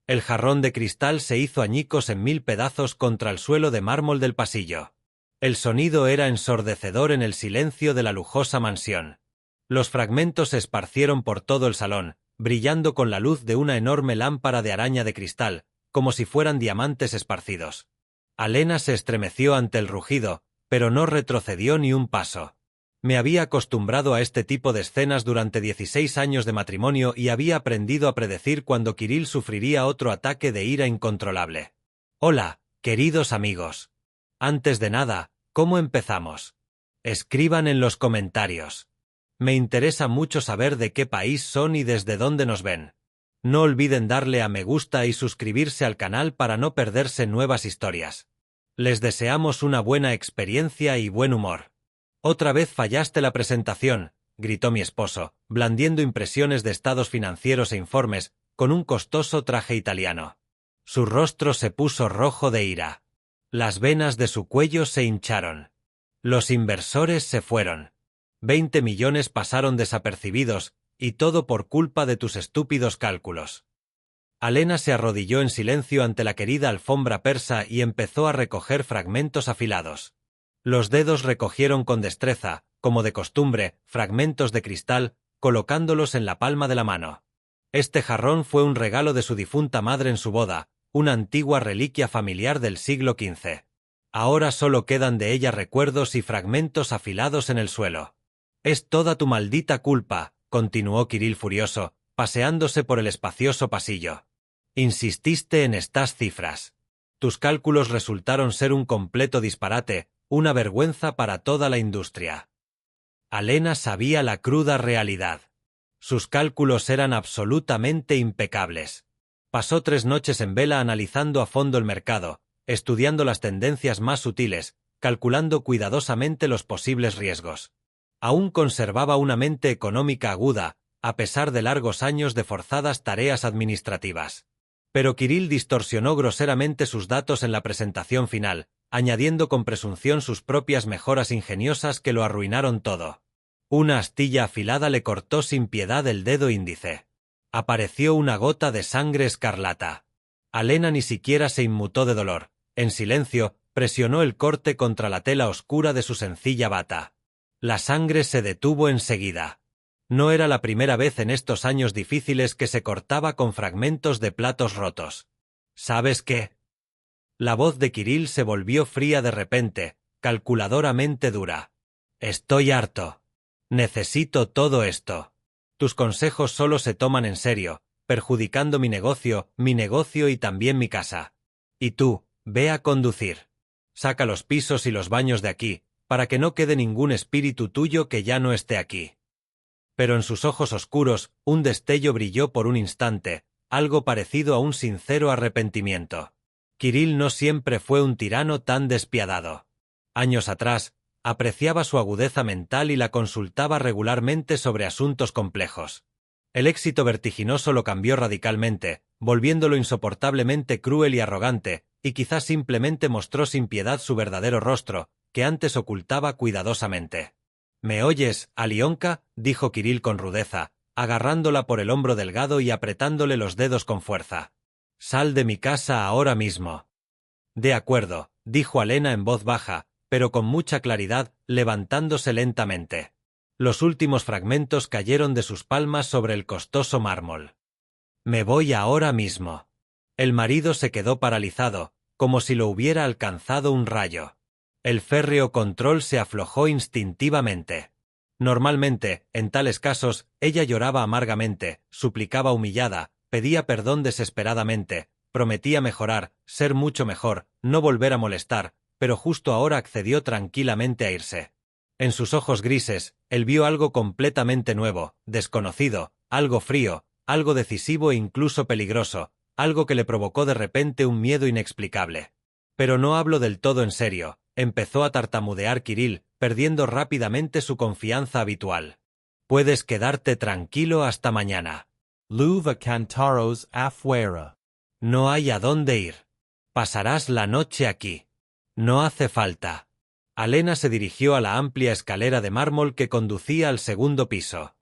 El jarrón de cristal se hizo añicos en 1000 pedazos contra el suelo de mármol del pasillo. El sonido era ensordecedor en el silencio de la lujosa mansión. Los fragmentos se esparcieron por todo el salón, brillando con la luz de una enorme lámpara de araña de cristal, como si fueran diamantes esparcidos. Alena se estremeció ante el rugido, pero no retrocedió ni un paso. Me había acostumbrado a este tipo de escenas durante 16 años de matrimonio y había aprendido a predecir cuando Kirill sufriría otro ataque de ira incontrolable. Hola, queridos amigos. Antes de nada, ¿cómo empezamos? Escriban en los comentarios. Me interesa mucho saber de qué país son y desde dónde nos ven. No olviden darle a me gusta y suscribirse al canal para no perderse nuevas historias. Les deseamos una buena experiencia y buen humor. Otra vez fallaste la presentación, gritó mi esposo, blandiendo impresiones de estados financieros e informes, con un costoso traje italiano. Su rostro se puso rojo de ira. Las venas de su cuello se hincharon. Los inversores se fueron. 20 millones pasaron desapercibidos, y todo por culpa de tus estúpidos cálculos. Alena se arrodilló en silencio ante la querida alfombra persa y empezó a recoger fragmentos afilados. Los dedos recogieron con destreza, como de costumbre, fragmentos de cristal, colocándolos en la palma de la mano. Este jarrón fue un regalo de su difunta madre en su boda, una antigua reliquia familiar del siglo XV. Ahora solo quedan de ella recuerdos y fragmentos afilados en el suelo. Es toda tu maldita culpa, continuó Kirill furioso, paseándose por el espacioso pasillo. Insististe en estas cifras. Tus cálculos resultaron ser un completo disparate, una vergüenza para toda la industria. Alena sabía la cruda realidad. Sus cálculos eran absolutamente impecables. Pasó 3 noches en vela analizando a fondo el mercado, estudiando las tendencias más sutiles, calculando cuidadosamente los posibles riesgos. Aún conservaba una mente económica aguda, a pesar de largos años de forzadas tareas administrativas. Pero Kirill distorsionó groseramente sus datos en la presentación final, añadiendo con presunción sus propias mejoras ingeniosas que lo arruinaron todo. Una astilla afilada le cortó sin piedad el dedo índice. Apareció una gota de sangre escarlata. Alena ni siquiera se inmutó de dolor. En silencio, presionó el corte contra la tela oscura de su sencilla bata. La sangre se detuvo enseguida. No era la primera vez en estos años difíciles que se cortaba con fragmentos de platos rotos. ¿Sabes qué? La voz de Kirill se volvió fría de repente, calculadoramente dura. Estoy harto. Necesito todo esto. Tus consejos solo se toman en serio, perjudicando mi negocio y también mi casa. Y tú, ve a conducir. Saca los pisos y los baños de aquí, para que no quede ningún espíritu tuyo que ya no esté aquí. Pero en sus ojos oscuros, un destello brilló por un instante, algo parecido a un sincero arrepentimiento. Kirill no siempre fue un tirano tan despiadado. Años atrás, apreciaba su agudeza mental y la consultaba regularmente sobre asuntos complejos. El éxito vertiginoso lo cambió radicalmente, volviéndolo insoportablemente cruel y arrogante, y quizás simplemente mostró sin piedad su verdadero rostro, que antes ocultaba cuidadosamente. ¿Me oyes, Alionka?, dijo Kirill con rudeza, agarrándola por el hombro delgado y apretándole los dedos con fuerza. Sal de mi casa ahora mismo. De acuerdo, dijo Alena en voz baja, pero con mucha claridad, levantándose lentamente. Los últimos fragmentos cayeron de sus palmas sobre el costoso mármol. Me voy ahora mismo. El marido se quedó paralizado, como si lo hubiera alcanzado un rayo. El férreo control se aflojó instintivamente. Normalmente, en tales casos, ella lloraba amargamente, suplicaba humillada, pedía perdón desesperadamente, prometía mejorar, ser mucho mejor, no volver a molestar, pero justo ahora accedió tranquilamente a irse. En sus ojos grises, él vio algo completamente nuevo, desconocido, algo frío, algo decisivo e incluso peligroso, algo que le provocó de repente un miedo inexplicable. Pero no hablo del todo en serio, empezó a tartamudear Kirill, perdiendo rápidamente su confianza habitual. Puedes quedarte tranquilo hasta mañana. Luva cantaros afuera. No hay a dónde ir. Pasarás la noche aquí. No hace falta. Alena se dirigió a la amplia escalera de mármol que conducía al segundo piso.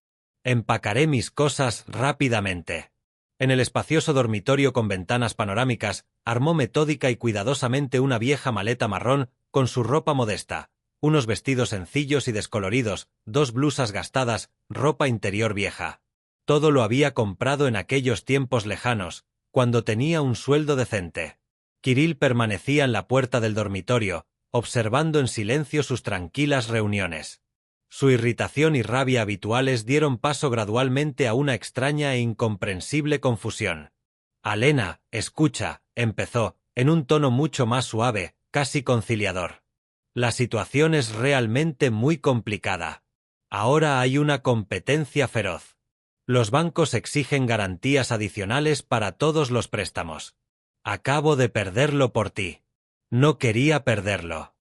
Empacaré mis cosas rápidamente. En el espacioso dormitorio con ventanas panorámicas, armó metódica y cuidadosamente una vieja maleta marrón con su ropa modesta, unos vestidos sencillos y descoloridos, 2 blusas gastadas, ropa interior vieja. Todo lo había comprado en aquellos tiempos lejanos, cuando tenía un sueldo decente. Kirill permanecía en la puerta del dormitorio, observando en silencio sus tranquilas reuniones. Su irritación y rabia habituales dieron paso gradualmente a una extraña e incomprensible confusión. «Alena, escucha», empezó, en un tono mucho más suave, casi conciliador. «La situación es realmente muy complicada. Ahora hay una competencia feroz. Los bancos exigen garantías adicionales para todos los préstamos. Acabo de perderlo por ti. No quería perderlo».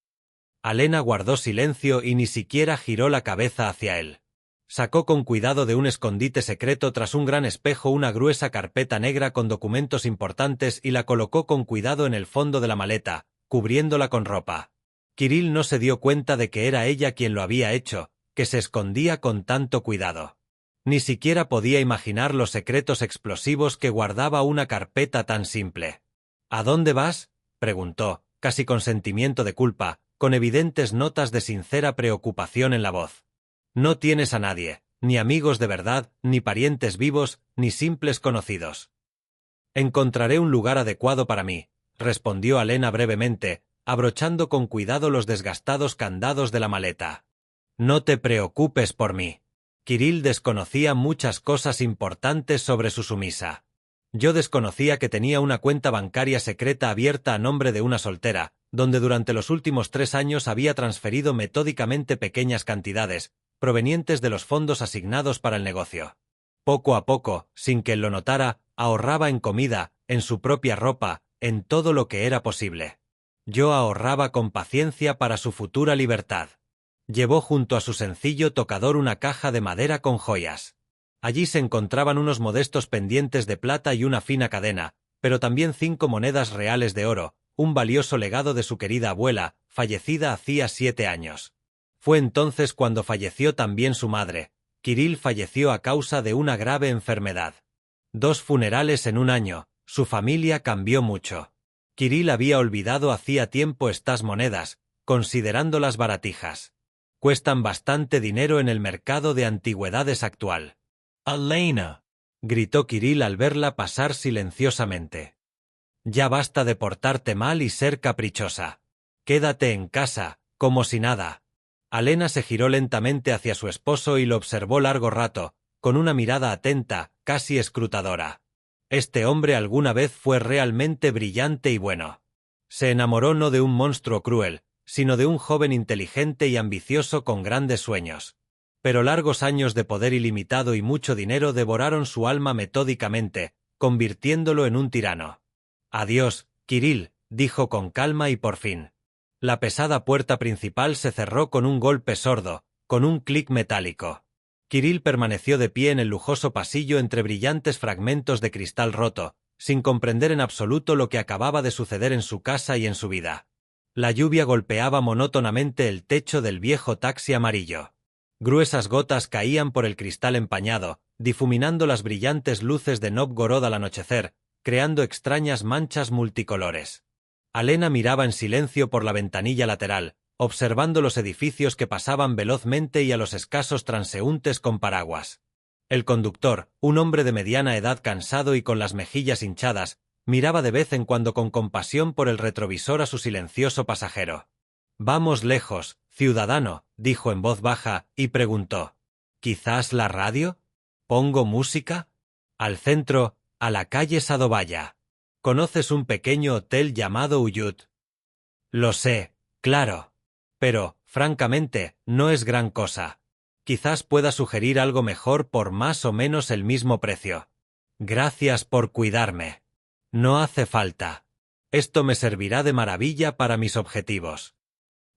Alena guardó silencio y ni siquiera giró la cabeza hacia él. Sacó con cuidado de un escondite secreto tras un gran espejo una gruesa carpeta negra con documentos importantes y la colocó con cuidado en el fondo de la maleta, cubriéndola con ropa. Kirill no se dio cuenta de que era ella quien lo había hecho, que se escondía con tanto cuidado. Ni siquiera podía imaginar los secretos explosivos que guardaba una carpeta tan simple. «¿A dónde vas?», preguntó, casi con sentimiento de culpa, con evidentes notas de sincera preocupación en la voz. «No tienes a nadie, ni amigos de verdad, ni parientes vivos, ni simples conocidos». «Encontraré un lugar adecuado para mí», respondió Alena brevemente, abrochando con cuidado los desgastados candados de la maleta. «No te preocupes por mí». Kirill desconocía muchas cosas importantes sobre su sumisa. Yo desconocía que tenía una cuenta bancaria secreta abierta a nombre de una soltera, donde durante los últimos 3 años había transferido metódicamente pequeñas cantidades, provenientes de los fondos asignados para el negocio. Poco a poco, sin que él lo notara, ahorraba en comida, en su propia ropa, en todo lo que era posible. Yo ahorraba con paciencia para su futura libertad. Llevó junto a su sencillo tocador una caja de madera con joyas. Allí se encontraban unos modestos pendientes de plata y una fina cadena, pero también 5 monedas reales de oro, un valioso legado de su querida abuela, fallecida hacía 7 años. Fue entonces cuando falleció también su madre. Kirill falleció a causa de una grave enfermedad. 2 funerales en un año, su familia cambió mucho. Kirill había olvidado hacía tiempo estas monedas, considerándolas baratijas. Cuestan bastante dinero en el mercado de antigüedades actual. «Alena», gritó Kirill al verla pasar silenciosamente. «Ya basta de portarte mal y ser caprichosa. Quédate en casa, como si nada». Alena se giró lentamente hacia su esposo y lo observó largo rato, con una mirada atenta, casi escrutadora. Este hombre alguna vez fue realmente brillante y bueno. Se enamoró no de un monstruo cruel, sino de un joven inteligente y ambicioso con grandes sueños. Pero largos años de poder ilimitado y mucho dinero devoraron su alma metódicamente, convirtiéndolo en un tirano. «Adiós, Kirill», dijo con calma y por fin. La pesada puerta principal se cerró con un golpe sordo, con un clic metálico. Kirill permaneció de pie en el lujoso pasillo entre brillantes fragmentos de cristal roto, sin comprender en absoluto lo que acababa de suceder en su casa y en su vida. La lluvia golpeaba monótonamente el techo del viejo taxi amarillo. Gruesas gotas caían por el cristal empañado, difuminando las brillantes luces de Novgorod al anochecer, creando extrañas manchas multicolores. Alena miraba en silencio por la ventanilla lateral, observando los edificios que pasaban velozmente y a los escasos transeúntes con paraguas. El conductor, un hombre de mediana edad cansado y con las mejillas hinchadas, miraba de vez en cuando con compasión por el retrovisor a su silencioso pasajero. «Vamos lejos, ciudadano», dijo en voz baja, y preguntó: «¿Quizás la radio? ¿Pongo música?» «Al centro, a la calle Sadovaya. ¿Conoces un pequeño hotel llamado Uyut?» «Lo sé, claro. Pero, francamente, no es gran cosa. Quizás pueda sugerir algo mejor por más o menos el mismo precio. Gracias por cuidarme. No hace falta. Esto me servirá de maravilla para mis objetivos».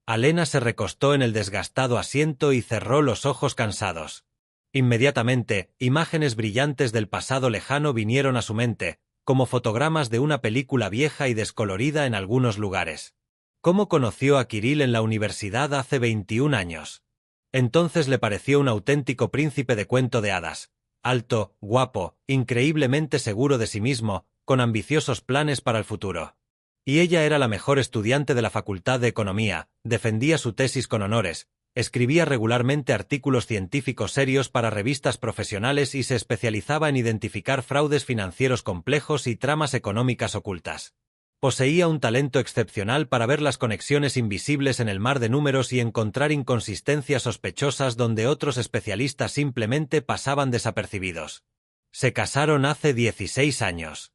Alena se recostó en el desgastado asiento y cerró los ojos cansados. Inmediatamente, imágenes brillantes del pasado lejano vinieron a su mente, como fotogramas de una película vieja y descolorida en algunos lugares. ¿Cómo conoció a Kirill en la universidad hace 21 años? Entonces le pareció un auténtico príncipe de cuento de hadas, alto, guapo, increíblemente seguro de sí mismo, con ambiciosos planes para el futuro. Y ella era la mejor estudiante de la Facultad de Economía, defendía su tesis con honores, escribía regularmente artículos científicos serios para revistas profesionales y se especializaba en identificar fraudes financieros complejos y tramas económicas ocultas. Poseía un talento excepcional para ver las conexiones invisibles en el mar de números y encontrar inconsistencias sospechosas donde otros especialistas simplemente pasaban desapercibidos. Se casaron hace 16 años.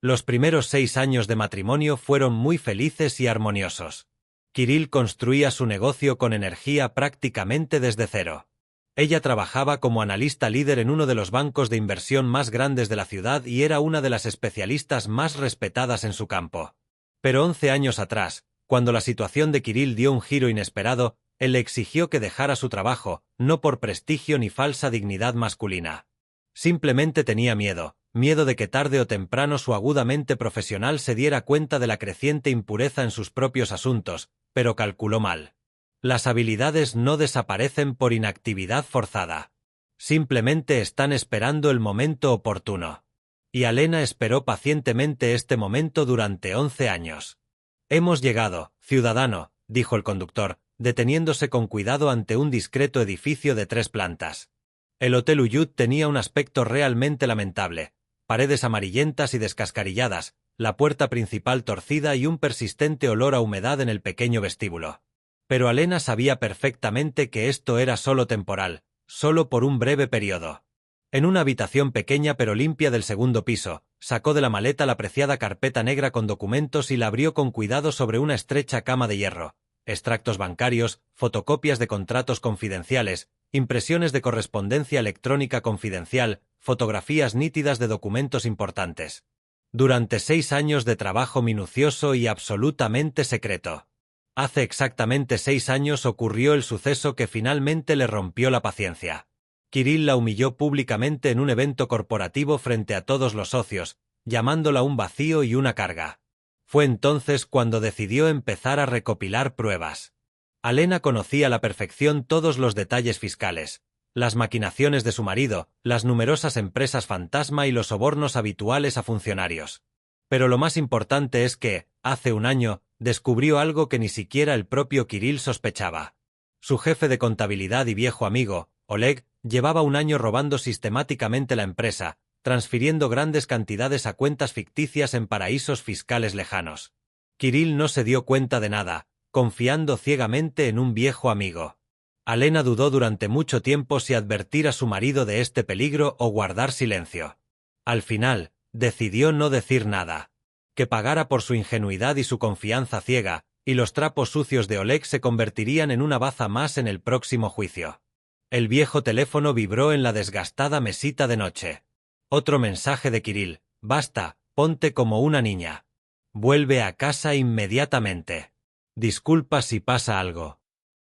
Los primeros 6 años de matrimonio fueron muy felices y armoniosos. Kirill construía su negocio con energía prácticamente desde cero. Ella trabajaba como analista líder en uno de los bancos de inversión más grandes de la ciudad y era una de las especialistas más respetadas en su campo. Pero 11 años atrás, cuando la situación de Kirill dio un giro inesperado, él le exigió que dejara su trabajo, no por prestigio ni falsa dignidad masculina. Simplemente tenía miedo de que tarde o temprano su agudamente profesional se diera cuenta de la creciente impureza en sus propios asuntos, pero calculó mal. Las habilidades no desaparecen por inactividad forzada. Simplemente están esperando el momento oportuno. Y Alena esperó pacientemente este momento durante 11 años. «Hemos llegado, ciudadano», dijo el conductor, deteniéndose con cuidado ante un discreto edificio de 3 plantas. El Hotel Uyud tenía un aspecto realmente lamentable. Paredes amarillentas y descascarilladas, la puerta principal torcida y un persistente olor a humedad en el pequeño vestíbulo. Pero Alena sabía perfectamente que esto era solo temporal, solo por un breve periodo. En una habitación pequeña pero limpia del segundo piso, sacó de la maleta la preciada carpeta negra con documentos y la abrió con cuidado sobre una estrecha cama de hierro. Extractos bancarios, fotocopias de contratos confidenciales, impresiones de correspondencia electrónica confidencial, fotografías nítidas de documentos importantes. Durante 6 años de trabajo minucioso y absolutamente secreto. Hace exactamente 6 años ocurrió el suceso que finalmente le rompió la paciencia. Kirill la humilló públicamente en un evento corporativo frente a todos los socios, llamándola un vacío y una carga. Fue entonces cuando decidió empezar a recopilar pruebas. Alena conocía a la perfección todos los detalles fiscales, las maquinaciones de su marido, las numerosas empresas fantasma y los sobornos habituales a funcionarios. Pero lo más importante es que, hace un año, descubrió algo que ni siquiera el propio Kirill sospechaba. Su jefe de contabilidad y viejo amigo, Oleg, llevaba un año robando sistemáticamente la empresa, transfiriendo grandes cantidades a cuentas ficticias en paraísos fiscales lejanos. Kirill no se dio cuenta de nada, confiando ciegamente en un viejo amigo. Alena dudó durante mucho tiempo si advertir a su marido de este peligro o guardar silencio. Al final, decidió no decir nada. Que pagara por su ingenuidad y su confianza ciega, y los trapos sucios de Oleg se convertirían en una baza más en el próximo juicio. El viejo teléfono vibró en la desgastada mesita de noche. Otro mensaje de Kirill: «Basta, ponte como una niña. Vuelve a casa inmediatamente. Disculpa si pasa algo».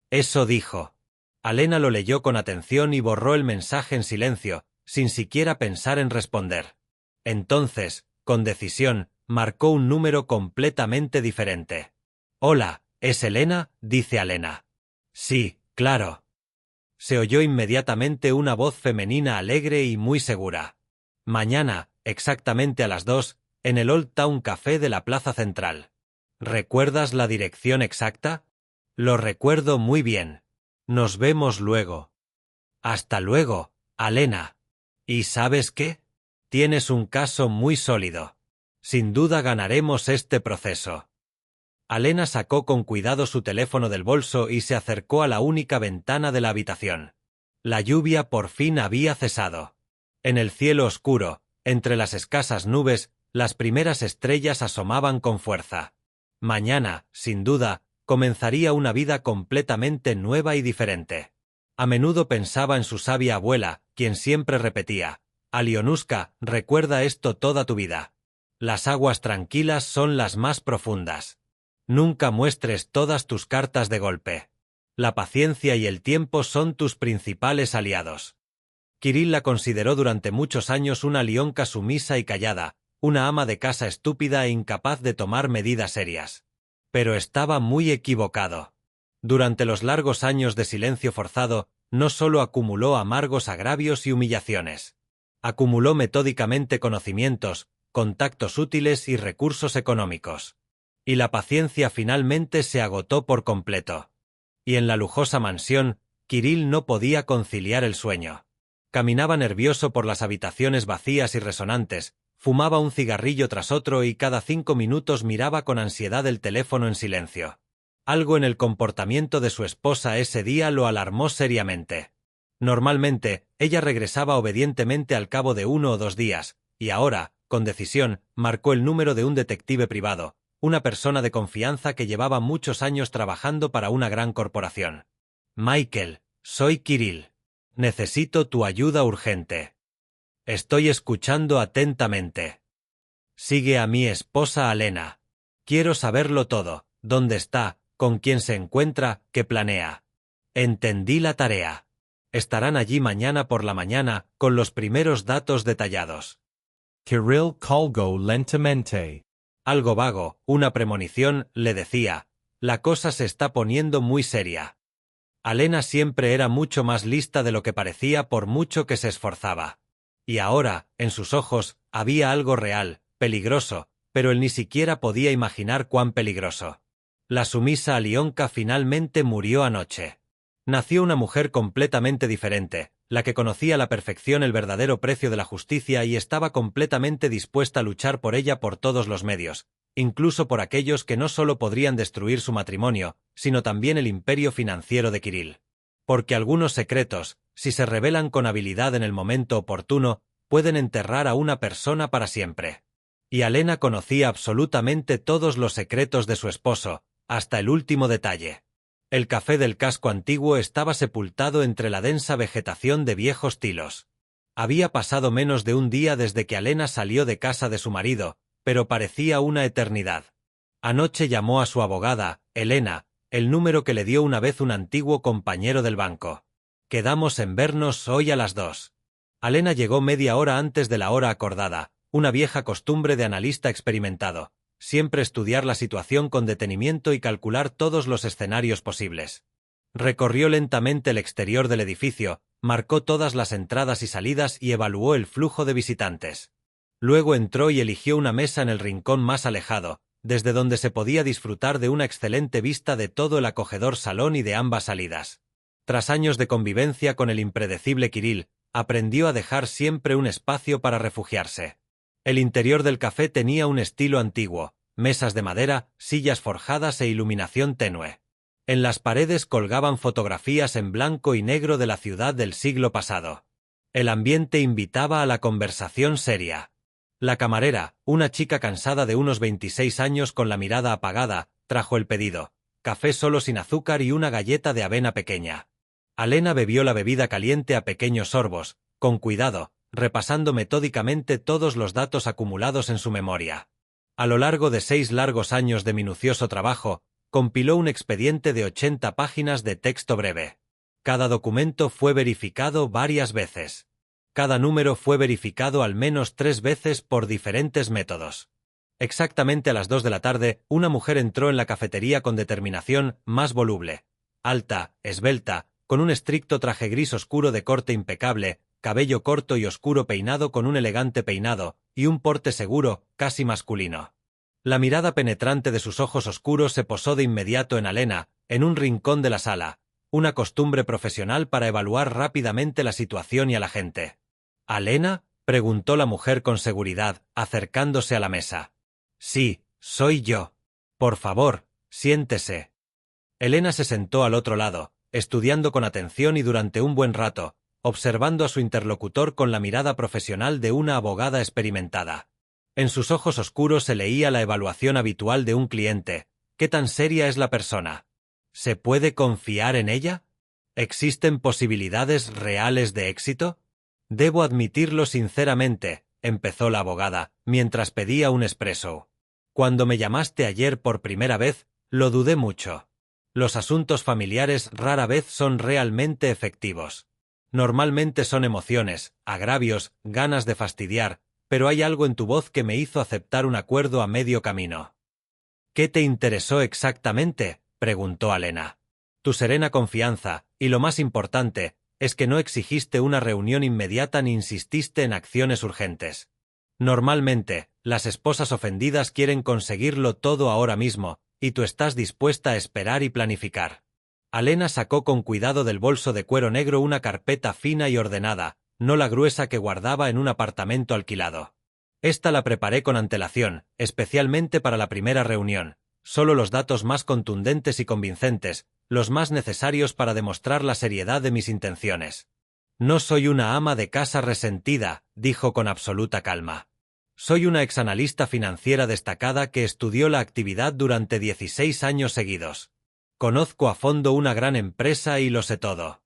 Eso dijo. Alena lo leyó con atención y borró el mensaje en silencio, sin siquiera pensar en responder. Entonces, con decisión, marcó un número completamente diferente. «Hola, ¿es Elena?», dice Alena. «Sí, claro». Se oyó inmediatamente una voz femenina alegre y muy segura. «Mañana, exactamente a las 2, en el Old Town Café de la Plaza Central. ¿Recuerdas la dirección exacta?». «Lo recuerdo muy bien. Nos vemos luego». «Hasta luego, Alena. ¿Y sabes qué? Tienes un caso muy sólido. Sin duda ganaremos este proceso». Alena sacó con cuidado su teléfono del bolso y se acercó a la única ventana de la habitación. La lluvia por fin había cesado. En el cielo oscuro, entre las escasas nubes, las primeras estrellas asomaban con fuerza. Mañana, sin duda, comenzaría una vida completamente nueva y diferente. A menudo pensaba en su sabia abuela, quien siempre repetía: «Alionuska, recuerda esto toda tu vida. Las aguas tranquilas son las más profundas. Nunca muestres todas tus cartas de golpe. La paciencia y el tiempo son tus principales aliados». Kirill la consideró durante muchos años una lionca sumisa y callada, una ama de casa estúpida e incapaz de tomar medidas serias. Pero estaba muy equivocado. Durante los largos años de silencio forzado, no solo acumuló amargos agravios y humillaciones. Acumuló metódicamente conocimientos, contactos útiles y recursos económicos. Y la paciencia finalmente se agotó por completo. Y en la lujosa mansión, Kirill no podía conciliar el sueño. Caminaba nervioso por las habitaciones vacías y resonantes, fumaba un cigarrillo tras otro y cada 5 minutos miraba con ansiedad el teléfono en silencio. Algo en el comportamiento de su esposa ese día lo alarmó seriamente. Normalmente, ella regresaba obedientemente al cabo de 1 o 2 días, y ahora, con decisión, marcó el número de un detective privado, una persona de confianza que llevaba muchos años trabajando para una gran corporación. Michael, soy Kirill. Necesito tu ayuda urgente. Estoy escuchando atentamente. Sigue a mi esposa Alena. Quiero saberlo todo, dónde está, con quién se encuentra, qué planea. Entendí la tarea. Estarán allí mañana por la mañana, con los primeros datos detallados. Kirill colgó lentamente. Algo vago, una premonición, le decía. La cosa se está poniendo muy seria. Alena siempre era mucho más lista de lo que parecía por mucho que se esforzaba. Y ahora, en sus ojos, había algo real, peligroso, pero él ni siquiera podía imaginar cuán peligroso. La sumisa Alionka finalmente murió anoche. Nació una mujer completamente diferente, la que conocía a la perfección el verdadero precio de la justicia y estaba completamente dispuesta a luchar por ella por todos los medios, incluso por aquellos que no solo podrían destruir su matrimonio, sino también el imperio financiero de Kirill. Porque algunos secretos, si se revelan con habilidad en el momento oportuno, pueden enterrar a una persona para siempre. Y Alena conocía absolutamente todos los secretos de su esposo, hasta el último detalle. El café del casco antiguo estaba sepultado entre la densa vegetación de viejos tilos. Había pasado menos de un día desde que Alena salió de casa de su marido, pero parecía una eternidad. Anoche llamó a su abogada, Elena, el número que le dio una vez un antiguo compañero del banco. Quedamos en vernos hoy a las 2. Alena llegó media hora antes de la hora acordada, una vieja costumbre de analista experimentado. Siempre estudiar la situación con detenimiento y calcular todos los escenarios posibles. Recorrió lentamente el exterior del edificio, marcó todas las entradas y salidas y evaluó el flujo de visitantes. Luego entró y eligió una mesa en el rincón más alejado, desde donde se podía disfrutar de una excelente vista de todo el acogedor salón y de ambas salidas. Tras años de convivencia con el impredecible Kirill, aprendió a dejar siempre un espacio para refugiarse. El interior del café tenía un estilo antiguo, mesas de madera, sillas forjadas e iluminación tenue. En las paredes colgaban fotografías en blanco y negro de la ciudad del siglo pasado. El ambiente invitaba a la conversación seria. La camarera, una chica cansada de unos 26 años con la mirada apagada, trajo el pedido: café solo sin azúcar y una galleta de avena pequeña. Alena bebió la bebida caliente a pequeños sorbos, con cuidado, repasando metódicamente todos los datos acumulados en su memoria. A lo largo de 6 largos años de minucioso trabajo, compiló un expediente de 80 páginas de texto breve. Cada documento fue verificado varias veces. Cada número fue verificado al menos 3 veces por diferentes métodos. Exactamente a las 2 de la tarde, una mujer entró en la cafetería con determinación, más voluble. Alta, esbelta, con un estricto traje gris oscuro de corte impecable, cabello corto y oscuro peinado con un elegante peinado, y un porte seguro, casi masculino. La mirada penetrante de sus ojos oscuros se posó de inmediato en Alena, en un rincón de la sala, una costumbre profesional para evaluar rápidamente la situación y a la gente. ¿Alena?, preguntó la mujer con seguridad, acercándose a la mesa. Sí, soy yo. Por favor, siéntese. Elena se sentó al otro lado, estudiando con atención y durante un buen rato, observando a su interlocutor con la mirada profesional de una abogada experimentada. En sus ojos oscuros se leía la evaluación habitual de un cliente. ¿Qué tan seria es la persona? ¿Se puede confiar en ella? ¿Existen posibilidades reales de éxito? Debo admitirlo sinceramente, empezó la abogada, mientras pedía un espresso. Cuando me llamaste ayer por primera vez, lo dudé mucho. Los asuntos familiares rara vez son realmente efectivos. Normalmente son emociones, agravios, ganas de fastidiar, pero hay algo en tu voz que me hizo aceptar un acuerdo a medio camino. ¿Qué te interesó exactamente?, preguntó Alena. Tu serena confianza, y lo más importante, es que no exigiste una reunión inmediata ni insististe en acciones urgentes. Normalmente, las esposas ofendidas quieren conseguirlo todo ahora mismo, y tú estás dispuesta a esperar y planificar. Alena sacó con cuidado del bolso de cuero negro una carpeta fina y ordenada, no la gruesa que guardaba en un apartamento alquilado. Esta la preparé con antelación, especialmente para la primera reunión. Solo los datos más contundentes y convincentes, los más necesarios para demostrar la seriedad de mis intenciones. No soy una ama de casa resentida, dijo con absoluta calma. Soy una exanalista financiera destacada que estudió la actividad durante 16 años seguidos. Conozco a fondo una gran empresa y lo sé todo.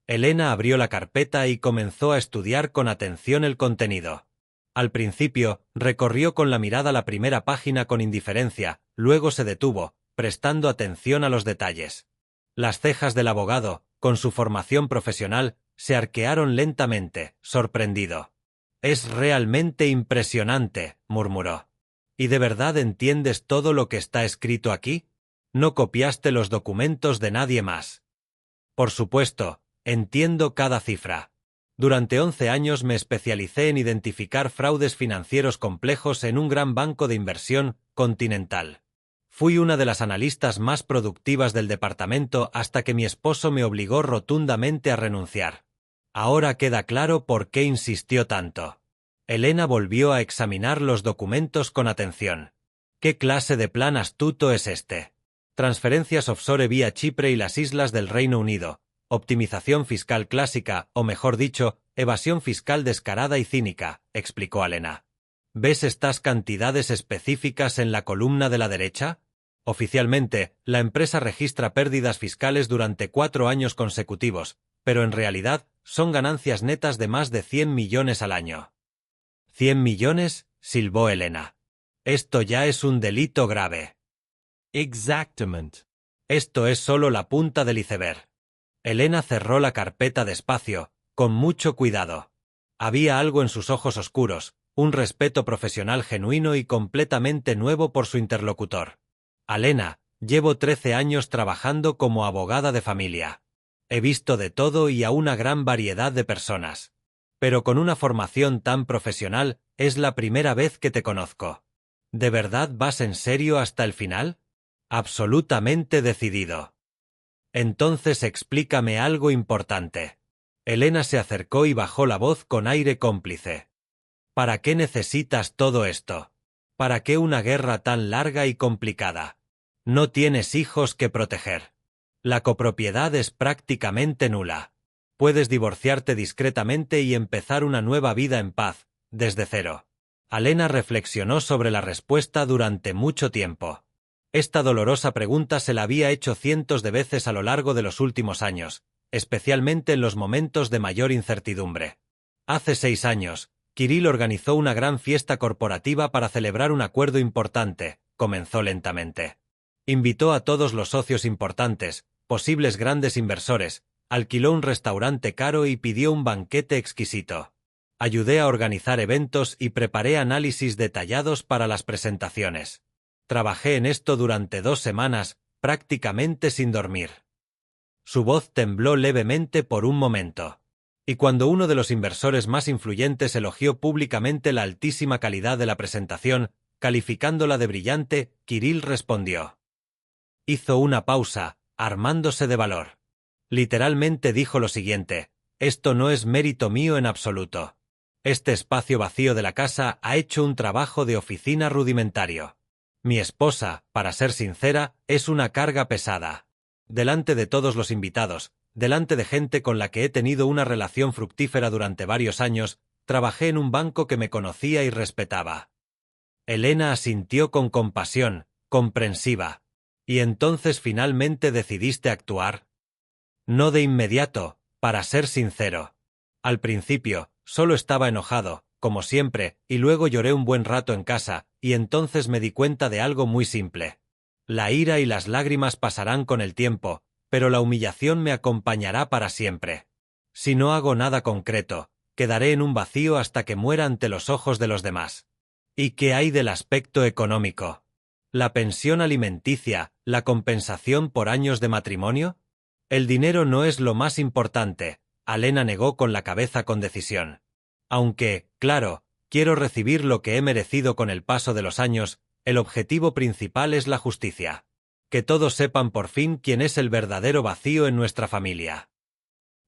Elena abrió la carpeta y comenzó a estudiar con atención el contenido. Al principio, recorrió con la mirada la primera página con indiferencia, luego se detuvo, prestando atención a los detalles. Las cejas del abogado, con su formación profesional, se arquearon lentamente, sorprendido. «Es realmente impresionante», murmuró. «¿Y de verdad entiendes todo lo que está escrito aquí? ¿No copiaste los documentos de nadie más?» «Por supuesto, entiendo cada cifra. Durante 11 años me especialicé en identificar fraudes financieros complejos en un gran banco de inversión continental. Fui una de las analistas más productivas del departamento hasta que mi esposo me obligó rotundamente a renunciar. Ahora queda claro por qué insistió tanto». Elena volvió a examinar los documentos con atención. ¿Qué clase de plan astuto es este? Transferencias offshore vía Chipre y las islas del Reino Unido. Optimización fiscal clásica, o mejor dicho, evasión fiscal descarada y cínica, explicó Alena. ¿Ves estas cantidades específicas en la columna de la derecha? Oficialmente, la empresa registra pérdidas fiscales durante 4 años consecutivos, pero en realidad son ganancias netas de más de 100 millones al año. ¿100 millones? Silbó Elena. Esto ya es un delito grave. Exactamente. Esto es solo la punta del iceberg. Elena cerró la carpeta despacio, con mucho cuidado. Había algo en sus ojos oscuros, un respeto profesional genuino y completamente nuevo por su interlocutor. Alena, llevo 13 años trabajando como abogada de familia. He visto de todo y a una gran variedad de personas. Pero con una formación tan profesional, es la primera vez que te conozco. ¿De verdad vas en serio hasta el final? Absolutamente decidido. Entonces explícame algo importante. Elena se acercó y bajó la voz con aire cómplice. ¿Para qué necesitas todo esto? ¿Para qué una guerra tan larga y complicada? No tienes hijos que proteger. La copropiedad es prácticamente nula. Puedes divorciarte discretamente y empezar una nueva vida en paz, desde cero. Alena reflexionó sobre la respuesta durante mucho tiempo. Esta dolorosa pregunta se la había hecho cientos de veces a lo largo de los últimos años, especialmente en los momentos de mayor incertidumbre. Hace 6 años, Kirill organizó una gran fiesta corporativa para celebrar un acuerdo importante, comenzó lentamente. Invitó a todos los socios importantes, posibles grandes inversores, alquiló un restaurante caro y pidió un banquete exquisito. Ayudé a organizar eventos y preparé análisis detallados para las presentaciones. Trabajé en esto durante 2 semanas, prácticamente sin dormir. Su voz tembló levemente por un momento. Y cuando uno de los inversores más influyentes elogió públicamente la altísima calidad de la presentación, calificándola de brillante, Kirill respondió. Hizo una pausa, armándose de valor. Literalmente dijo lo siguiente: «Esto no es mérito mío en absoluto. Este espacio vacío de la casa ha hecho un trabajo de oficina rudimentario. Mi esposa, para ser sincera, es una carga pesada. Delante de todos los invitados, delante de gente con la que he tenido una relación fructífera durante varios años, trabajé en un banco que me conocía y respetaba». Elena asintió con compasión, comprensiva. «¿Y entonces finalmente decidiste actuar?» «No de inmediato, para ser sincero. Al principio, solo estaba enojado, como siempre, y luego lloré un buen rato en casa, y entonces me di cuenta de algo muy simple. La ira y las lágrimas pasarán con el tiempo, pero la humillación me acompañará para siempre. Si no hago nada concreto, quedaré en un vacío hasta que muera ante los ojos de los demás. ¿Y qué hay del aspecto económico? ¿La pensión alimenticia, la compensación por años de matrimonio? El dinero no es lo más importante, Alena negó con la cabeza con decisión. Aunque, claro, quiero recibir lo que he merecido con el paso de los años, el objetivo principal es la justicia. Que todos sepan por fin quién es el verdadero vacío en nuestra familia.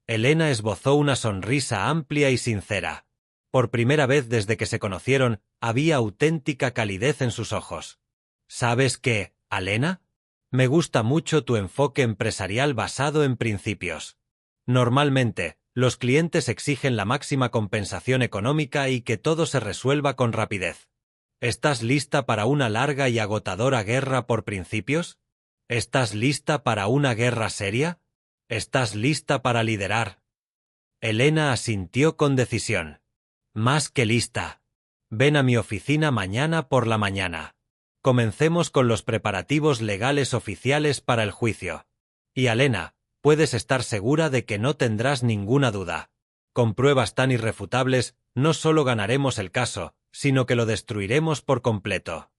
Elena esbozó una sonrisa amplia y sincera. Por primera vez desde que se conocieron, había auténtica calidez en sus ojos. ¿Sabes qué, Alena? Me gusta mucho tu enfoque empresarial basado en principios. Normalmente, los clientes exigen la máxima compensación económica y que todo se resuelva con rapidez. ¿Estás lista para una larga y agotadora guerra por principios? ¿Estás lista para una guerra seria? ¿Estás lista para liderar? Elena asintió con decisión. Más que lista. Ven a mi oficina mañana por la mañana. Comencemos con los preparativos legales oficiales para el juicio. Y Alena, puedes estar segura de que no tendrás ninguna duda. Con pruebas tan irrefutables, no solo ganaremos el caso, sino que lo destruiremos por completo.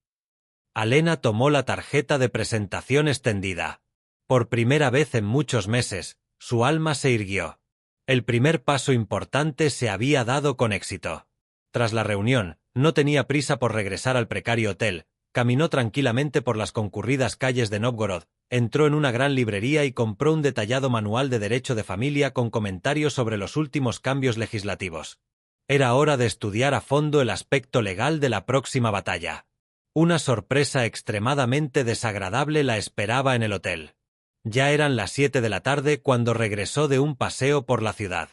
Alena tomó la tarjeta de presentación extendida. Por primera vez en muchos meses, su alma se irguió. El primer paso importante se había dado con éxito. Tras la reunión, no tenía prisa por regresar al precario hotel, caminó tranquilamente por las concurridas calles de Novgorod, entró en una gran librería y compró un detallado manual de derecho de familia con comentarios sobre los últimos cambios legislativos. Era hora de estudiar a fondo el aspecto legal de la próxima batalla. Una sorpresa extremadamente desagradable la esperaba en el hotel. Ya eran las 7 de la tarde cuando regresó de un paseo por la ciudad.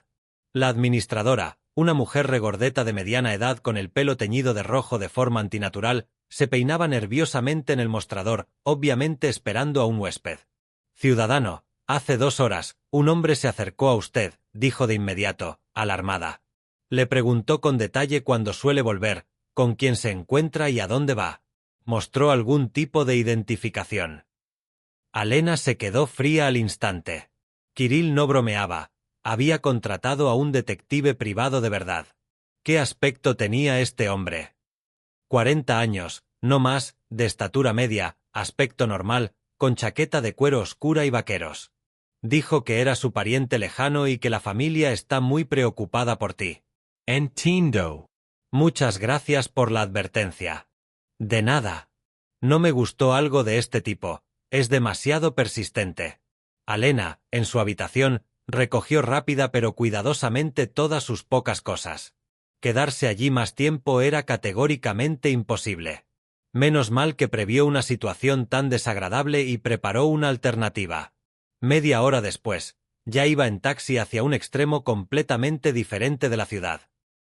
La administradora, una mujer regordeta de mediana edad con el pelo teñido de rojo de forma antinatural, se peinaba nerviosamente en el mostrador, obviamente esperando a un huésped. «Ciudadano, hace 2 horas, un hombre se acercó a usted», dijo de inmediato, alarmada. Le preguntó con detalle cuándo suele volver, con quién se encuentra y a dónde va. Mostró algún tipo de identificación. Alena se quedó fría al instante. Kirill no bromeaba. Había contratado a un detective privado de verdad. ¿Qué aspecto tenía este hombre? 40 años, no más, de estatura media, aspecto normal, con chaqueta de cuero oscura y vaqueros. Dijo que era su pariente lejano y que la familia está muy preocupada por ti. Entiendo. Muchas gracias por la advertencia. De nada. No me gustó algo de este tipo. Es demasiado persistente. Alena, en su habitación, recogió rápida pero cuidadosamente todas sus pocas cosas. Quedarse allí más tiempo era categóricamente imposible. Menos mal que previó una situación tan desagradable y preparó una alternativa. Media hora después, ya iba en taxi hacia un extremo completamente diferente de la ciudad.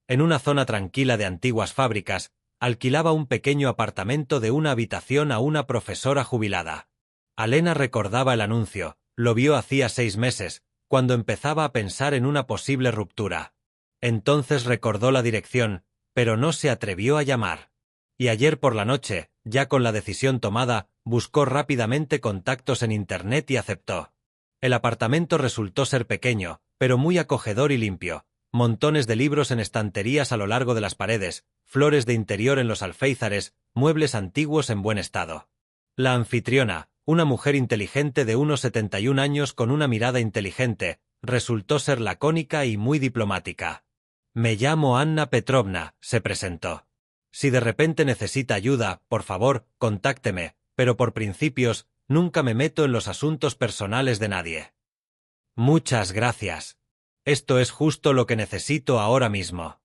En una zona tranquila de antiguas fábricas, alquilaba un pequeño apartamento de una habitación a una profesora jubilada. Alena recordaba el anuncio, lo vio hacía 6 meses, cuando empezaba a pensar en una posible ruptura. Entonces recordó la dirección, pero no se atrevió a llamar. Y ayer por la noche, ya con la decisión tomada, buscó rápidamente contactos en Internet y aceptó. El apartamento resultó ser pequeño, pero muy acogedor y limpio. Montones de libros en estanterías a lo largo de las paredes, flores de interior en los alféizares, muebles antiguos en buen estado. La anfitriona, una mujer inteligente de unos 71 años con una mirada inteligente, resultó ser lacónica y muy diplomática. «Me llamo Anna Petrovna», se presentó. «Si de repente necesita ayuda, por favor, contácteme, pero por principios, nunca me meto en los asuntos personales de nadie». «Muchas gracias. Esto es justo lo que necesito ahora mismo».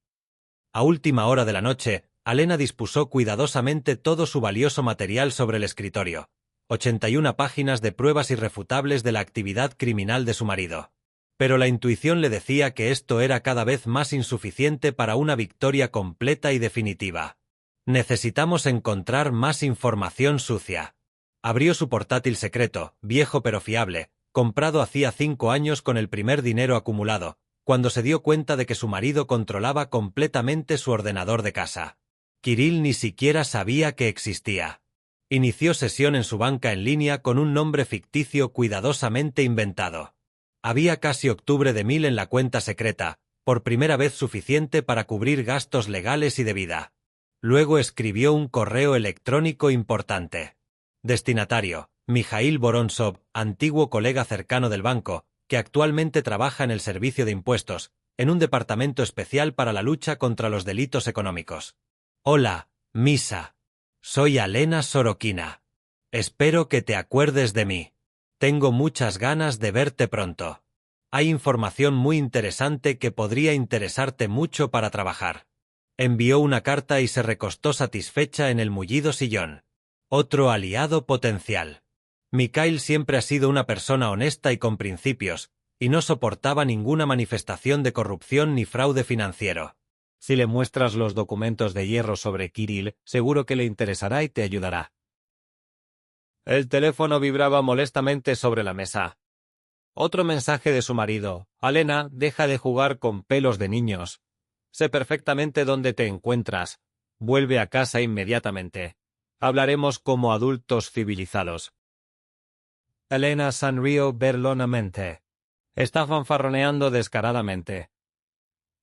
A última hora de la noche, Alena dispuso cuidadosamente todo su valioso material sobre el escritorio. 81 páginas de pruebas irrefutables de la actividad criminal de su marido. Pero la intuición le decía que esto era cada vez más insuficiente para una victoria completa y definitiva. «Necesitamos encontrar más información sucia». Abrió su portátil secreto, viejo pero fiable, comprado hacía 5 años con el primer dinero acumulado, cuando se dio cuenta de que su marido controlaba completamente su ordenador de casa. Kirill ni siquiera sabía que existía. Inició sesión en su banca en línea con un nombre ficticio cuidadosamente inventado. Había casi octubre de 1000 en la cuenta secreta, por primera vez suficiente para cubrir gastos legales y de vida. Luego escribió un correo electrónico importante. Destinatario: Mijail Voronsov, antiguo colega cercano del banco, que actualmente trabaja en el Servicio de Impuestos, en un departamento especial para la lucha contra los delitos económicos. Hola, Misa. Soy Alena Sorokina. Espero que te acuerdes de mí. Tengo muchas ganas de verte pronto. Hay información muy interesante que podría interesarte mucho para trabajar. Envió una carta y se recostó satisfecha en el mullido sillón. Otro aliado potencial. Mikhail siempre ha sido una persona honesta y con principios, y no soportaba ninguna manifestación de corrupción ni fraude financiero. Si le muestras los documentos de hierro sobre Kirill, seguro que le interesará y te ayudará. El teléfono vibraba molestamente sobre la mesa. Otro mensaje de su marido. Alena, deja de jugar con pelos de niños. Sé perfectamente dónde te encuentras. Vuelve a casa inmediatamente. Hablaremos como adultos civilizados. Elena sonrió burlonamente. Está fanfarroneando descaradamente.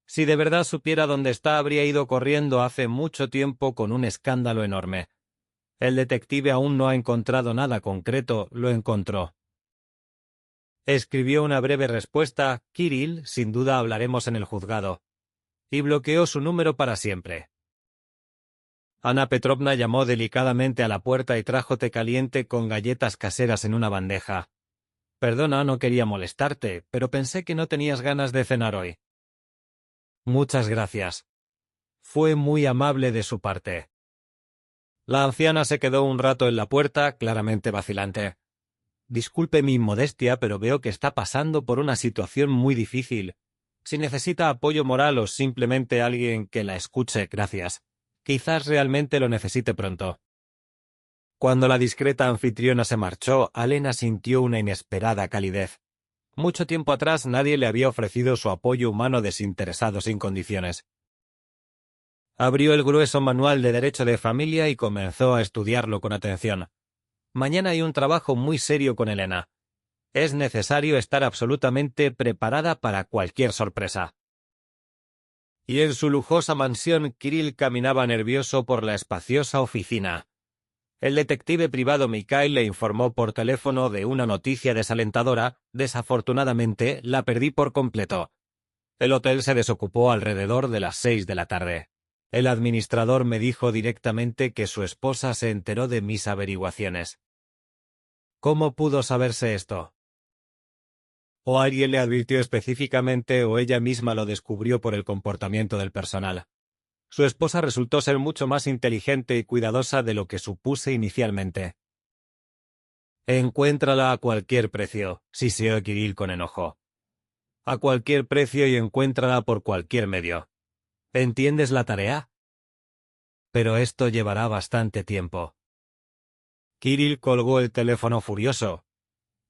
Si de verdad supiera dónde está, habría ido corriendo hace mucho tiempo con un escándalo enorme. El detective aún no ha encontrado nada concreto, lo encontró. Escribió una breve respuesta, Kirill, sin duda hablaremos en el juzgado, y bloqueó su número para siempre. Ana Petrovna llamó delicadamente a la puerta y trajo té caliente con galletas caseras en una bandeja. Perdona, no quería molestarte, pero pensé que no tenías ganas de cenar hoy. Muchas gracias. Fue muy amable de su parte. La anciana se quedó un rato en la puerta, claramente vacilante. Disculpe mi inmodestia, pero veo que está pasando por una situación muy difícil. Si necesita apoyo moral o simplemente alguien que la escuche, gracias. Quizás realmente lo necesite pronto. Cuando la discreta anfitriona se marchó, Alena sintió una inesperada calidez. Mucho tiempo atrás nadie le había ofrecido su apoyo humano desinteresado sin condiciones. Abrió el grueso manual de Derecho de Familia y comenzó a estudiarlo con atención. Mañana hay un trabajo muy serio con Elena. Es necesario estar absolutamente preparada para cualquier sorpresa. Y en su lujosa mansión, Kirill caminaba nervioso por la espaciosa oficina. El detective privado Mikhail le informó por teléfono de una noticia desalentadora. Desafortunadamente, la perdí por completo. El hotel se desocupó alrededor de las 6 de la tarde. El administrador me dijo directamente que su esposa se enteró de mis averiguaciones. ¿Cómo pudo saberse esto? O alguien le advirtió específicamente o ella misma lo descubrió por el comportamiento del personal. Su esposa resultó ser mucho más inteligente y cuidadosa de lo que supuse inicialmente. Encuéntrala a cualquier precio, siseó Kirill con enojo. A cualquier precio y encuéntrala por cualquier medio. ¿Entiendes la tarea? Pero esto llevará bastante tiempo. Kirill colgó el teléfono furioso.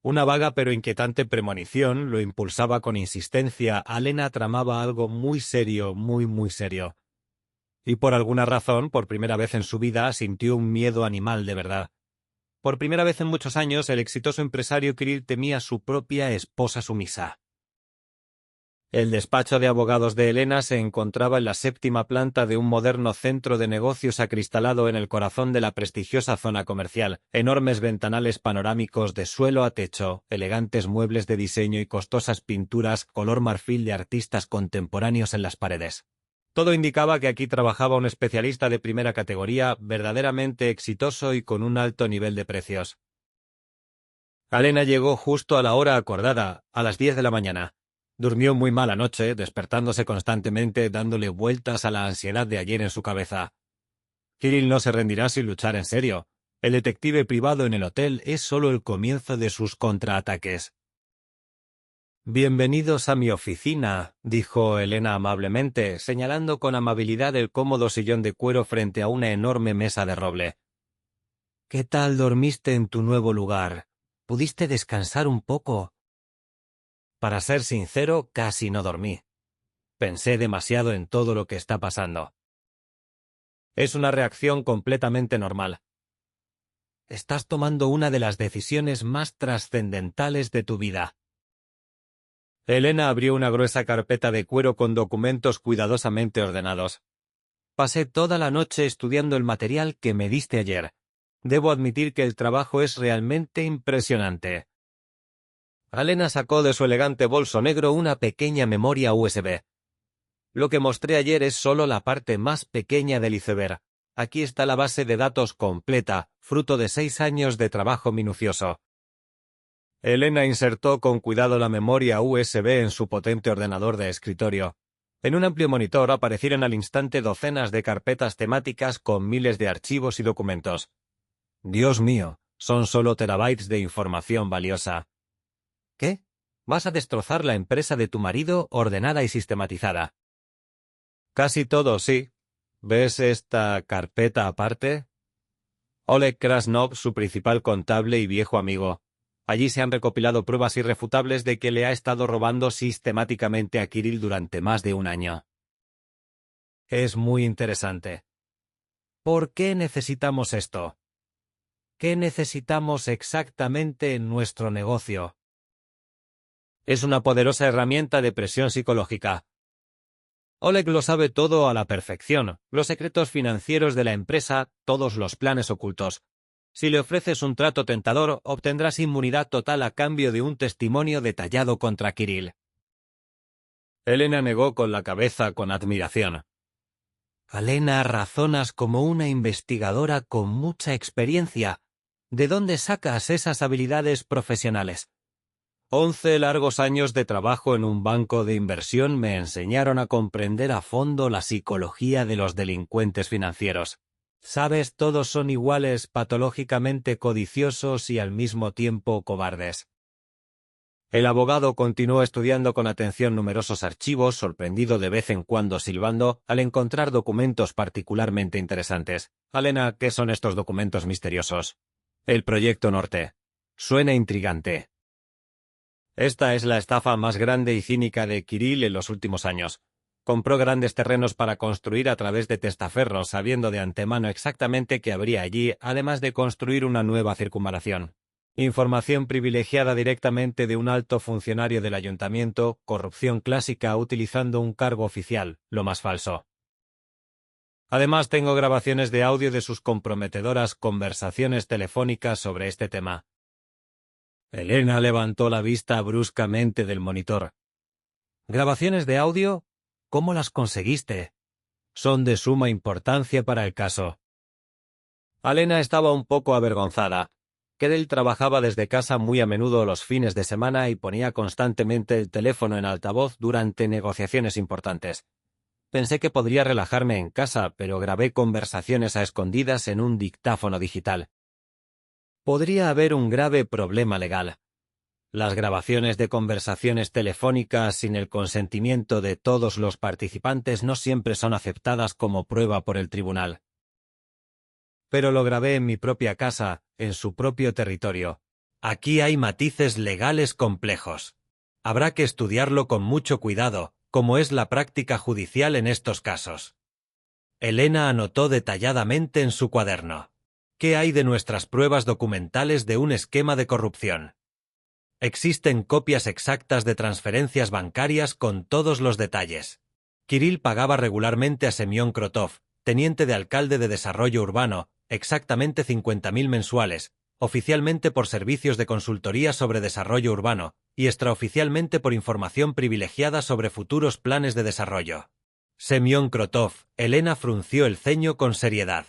Una vaga pero inquietante premonición lo impulsaba con insistencia. Alena tramaba algo muy serio, muy serio. Y por alguna razón, por primera vez en su vida, sintió un miedo animal de verdad. Por primera vez en muchos años, el exitoso empresario Kirill temía a su propia esposa sumisa. El despacho de abogados de Elena se encontraba en la 7ª planta de un moderno centro de negocios acristalado en el corazón de la prestigiosa zona comercial, enormes ventanales panorámicos de suelo a techo, elegantes muebles de diseño y costosas pinturas color marfil de artistas contemporáneos en las paredes. Todo indicaba que aquí trabajaba un especialista de primera categoría, verdaderamente exitoso y con un alto nivel de precios. Alena llegó justo a la hora acordada, a las 10 de la mañana. Durmió muy mal anoche, despertándose constantemente, dándole vueltas a la ansiedad de ayer en su cabeza. Kirill no se rendirá sin luchar en serio. El detective privado en el hotel es solo el comienzo de sus contraataques. «Bienvenidos a mi oficina», dijo Elena amablemente, señalando con amabilidad el cómodo sillón de cuero frente a una enorme mesa de roble. «¿Qué tal dormiste en tu nuevo lugar? ¿Pudiste descansar un poco?» Para ser sincero, casi no dormí. Pensé demasiado en todo lo que está pasando. Es una reacción completamente normal. Estás tomando una de las decisiones más trascendentales de tu vida. Elena abrió una gruesa carpeta de cuero con documentos cuidadosamente ordenados. Pasé toda la noche estudiando el material que me diste ayer. Debo admitir que el trabajo es realmente impresionante. Alena sacó de su elegante bolso negro una pequeña memoria USB. Lo que mostré ayer es solo la parte más pequeña del iceberg. Aquí está la base de datos completa, fruto de 6 años de trabajo minucioso. Elena insertó con cuidado la memoria USB en su potente ordenador de escritorio. En un amplio monitor aparecieron al instante docenas de carpetas temáticas con miles de archivos y documentos. Dios mío, son solo terabytes de información valiosa. ¿Qué? ¿Vas a destrozar la empresa de tu marido ordenada y sistematizada? Casi todo, sí. ¿Ves esta carpeta aparte? Oleg Krasnov, su principal contable y viejo amigo. Allí se han recopilado pruebas irrefutables de que le ha estado robando sistemáticamente a Kirill durante más de un año. Es muy interesante. ¿Por qué necesitamos esto? ¿Qué necesitamos exactamente en nuestro negocio? Es una poderosa herramienta de presión psicológica. Oleg lo sabe todo a la perfección, los secretos financieros de la empresa, todos los planes ocultos. Si le ofreces un trato tentador, obtendrás inmunidad total a cambio de un testimonio detallado contra Kirill. Elena negó con la cabeza con admiración. Alena, razonas como una investigadora con mucha experiencia. ¿De dónde sacas esas habilidades profesionales? 11 largos años de trabajo en un banco de inversión me enseñaron a comprender a fondo la psicología de los delincuentes financieros. Sabes, todos son iguales, patológicamente codiciosos y al mismo tiempo cobardes. El abogado continuó estudiando con atención numerosos archivos, sorprendido de vez en cuando silbando al encontrar documentos particularmente interesantes. Alena, ¿qué son estos documentos misteriosos? El Proyecto Norte. Suena intrigante. Esta es la estafa más grande y cínica de Kirill en los últimos años. Compró grandes terrenos para construir a través de testaferros, sabiendo de antemano exactamente qué habría allí, además de construir una nueva circunvalación. Información privilegiada directamente de un alto funcionario del ayuntamiento, corrupción clásica utilizando un cargo oficial, lo más falso. Además, tengo grabaciones de audio de sus comprometedoras conversaciones telefónicas sobre este tema. Elena levantó la vista bruscamente del monitor. ¿Grabaciones de audio? ¿Cómo las conseguiste? Son de suma importancia para el caso. Alena estaba un poco avergonzada. Kedel trabajaba desde casa muy a menudo los fines de semana y ponía constantemente el teléfono en altavoz durante negociaciones importantes. Pensé que podría relajarme en casa, pero grabé conversaciones a escondidas en un dictáfono digital. Podría haber un grave problema legal. Las grabaciones de conversaciones telefónicas sin el consentimiento de todos los participantes no siempre son aceptadas como prueba por el tribunal. Pero lo grabé en mi propia casa, en su propio territorio. Aquí hay matices legales complejos. Habrá que estudiarlo con mucho cuidado, como es la práctica judicial en estos casos. Elena anotó detalladamente en su cuaderno. ¿Qué hay de nuestras pruebas documentales de un esquema de corrupción? Existen copias exactas de transferencias bancarias con todos los detalles. Kirill pagaba regularmente a Semión Krotov, teniente de alcalde de desarrollo urbano, exactamente 50.000 mensuales, oficialmente por servicios de consultoría sobre desarrollo urbano, y extraoficialmente por información privilegiada sobre futuros planes de desarrollo. Semión Krotov, Elena frunció el ceño con seriedad.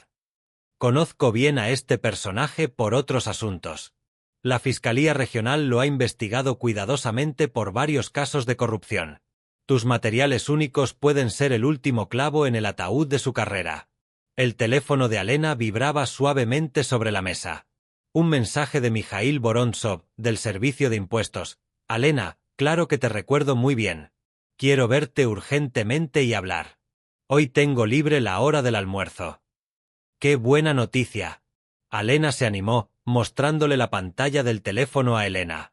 Conozco bien a este personaje por otros asuntos. La Fiscalía Regional lo ha investigado cuidadosamente por varios casos de corrupción. Tus materiales únicos pueden ser el último clavo en el ataúd de su carrera. El teléfono de Alena vibraba suavemente sobre la mesa. Un mensaje de Mijail Vorontsov, del Servicio de Impuestos. Alena, claro que te recuerdo muy bien. Quiero verte urgentemente y hablar. Hoy tengo libre la hora del almuerzo. ¡Qué buena noticia! Alena se animó, mostrándole la pantalla del teléfono a Elena.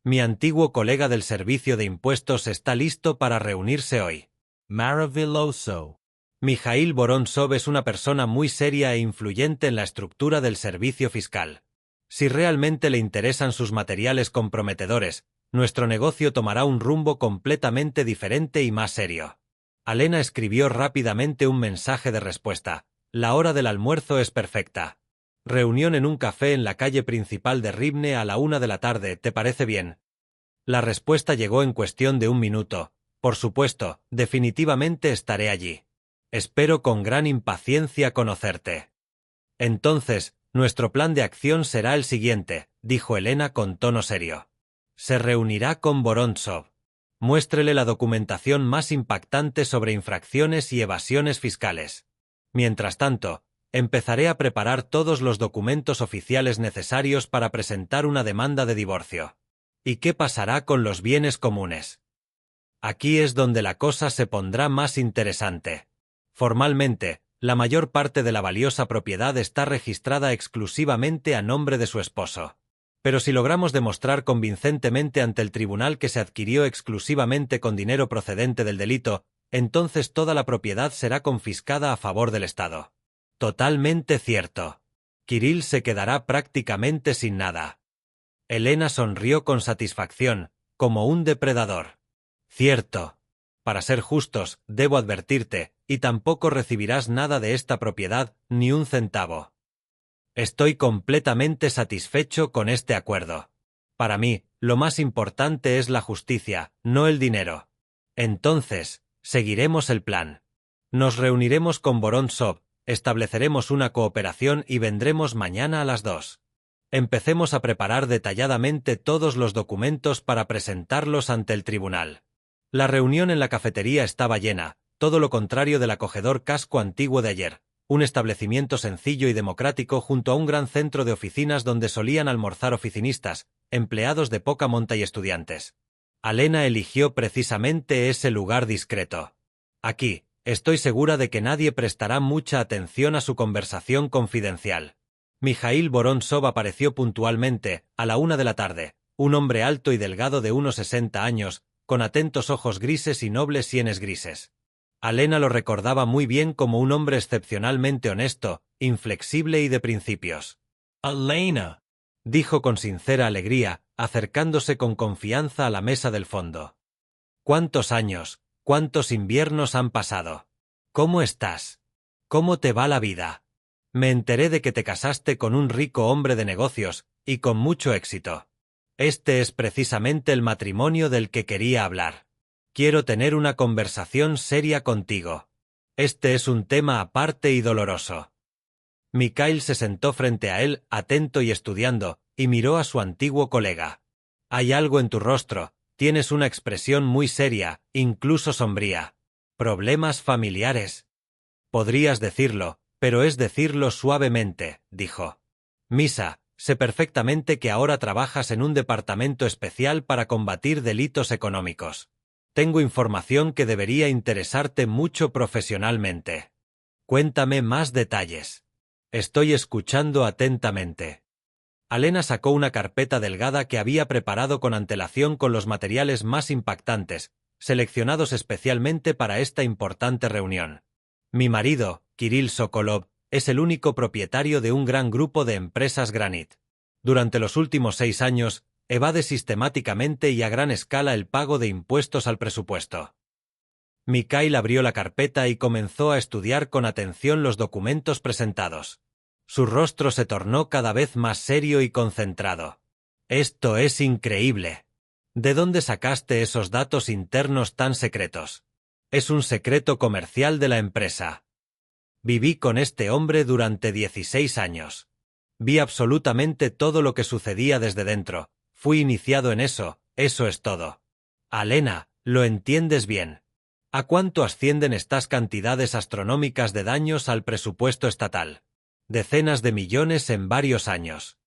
Mi antiguo colega del Servicio de Impuestos está listo para reunirse hoy. Maravilloso. Mijail Vorontsov es una persona muy seria e influyente en la estructura del servicio fiscal. Si realmente le interesan sus materiales comprometedores, nuestro negocio tomará un rumbo completamente diferente y más serio. Alena escribió rápidamente un mensaje de respuesta. La hora del almuerzo es perfecta. Reunión en un café en la calle principal de Rivne a la 1 de la tarde, ¿te parece bien? La respuesta llegó en cuestión de 1 minuto. Por supuesto, definitivamente estaré allí. Espero con gran impaciencia conocerte. Entonces, nuestro plan de acción será el siguiente, dijo Elena con tono serio. Se reunirá con Vorontsov. Muéstrele la documentación más impactante sobre infracciones y evasiones fiscales. Mientras tanto, empezaré a preparar todos los documentos oficiales necesarios para presentar una demanda de divorcio. ¿Y qué pasará con los bienes comunes? Aquí es donde la cosa se pondrá más interesante. Formalmente, la mayor parte de la valiosa propiedad está registrada exclusivamente a nombre de su esposo. Pero si logramos demostrar convincentemente ante el tribunal que se adquirió exclusivamente con dinero procedente del delito, entonces toda la propiedad será confiscada a favor del Estado. Totalmente cierto. Kirill se quedará prácticamente sin nada. Elena sonrió con satisfacción, como un depredador. Cierto. Para ser justos, debo advertirte, y tampoco recibirás nada de esta propiedad, ni un centavo. Estoy completamente satisfecho con este acuerdo. Para mí, lo más importante es la justicia, no el dinero. Entonces, seguiremos el plan. Nos reuniremos con Vorontsov, estableceremos una cooperación y vendremos mañana a las 2. Empecemos a preparar detalladamente todos los documentos para presentarlos ante el tribunal. La reunión en la cafetería estaba llena, todo lo contrario del acogedor casco antiguo de ayer, un establecimiento sencillo y democrático junto a un gran centro de oficinas donde solían almorzar oficinistas, empleados de poca monta y estudiantes. Alena eligió precisamente ese lugar discreto. Aquí, estoy segura de que nadie prestará mucha atención a su conversación confidencial. Mijail Vorontsov apareció puntualmente, a la 1 de la tarde, un hombre alto y delgado de unos 60 años, con atentos ojos grises y nobles sienes grises. Alena lo recordaba muy bien como un hombre excepcionalmente honesto, inflexible y de principios. Elena, Dijo con sincera alegría, acercándose con confianza a la mesa del fondo. ¿Cuántos años, cuántos inviernos han pasado? ¿Cómo estás? ¿Cómo te va la vida? Me enteré de que te casaste con un rico hombre de negocios, y con mucho éxito. Este es precisamente el matrimonio del que quería hablar. Quiero tener una conversación seria contigo. Este es un tema aparte y doloroso. Mikhail se sentó frente a él, atento y estudiando, y miró a su antiguo colega. Hay algo en tu rostro, tienes una expresión muy seria, incluso sombría. ¿Problemas familiares? Podrías decirlo, pero es decirlo suavemente, dijo. Misa, sé perfectamente que ahora trabajas en un departamento especial para combatir delitos económicos. Tengo información que debería interesarte mucho profesionalmente. Cuéntame más detalles. Estoy escuchando atentamente. Alena sacó una carpeta delgada que había preparado con antelación con los materiales más impactantes, seleccionados especialmente para esta importante reunión. Mi marido, Kirill Sokolov, es el único propietario de un gran grupo de empresas Granit. Durante los últimos 6 años, evade sistemáticamente y a gran escala el pago de impuestos al presupuesto. Mikhail abrió la carpeta y comenzó a estudiar con atención los documentos presentados. Su rostro se tornó cada vez más serio y concentrado. Esto es increíble. ¿De dónde sacaste esos datos internos tan secretos? Es un secreto comercial de la empresa. Viví con este hombre durante 16 años. Vi absolutamente todo lo que sucedía desde dentro. Fui iniciado en eso es todo. Alena, lo entiendes bien. ¿A cuánto ascienden estas cantidades astronómicas de daños al presupuesto estatal? Decenas de millones en varios años.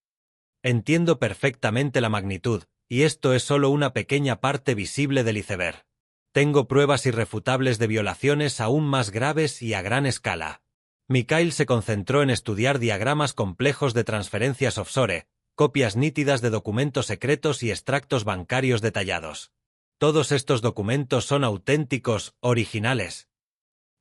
Entiendo perfectamente la magnitud, y esto es solo una pequeña parte visible del iceberg. Tengo pruebas irrefutables de violaciones aún más graves y a gran escala. Mikhail se concentró en estudiar diagramas complejos de transferencias offshore, copias nítidas de documentos secretos y extractos bancarios detallados. Todos estos documentos son auténticos, originales.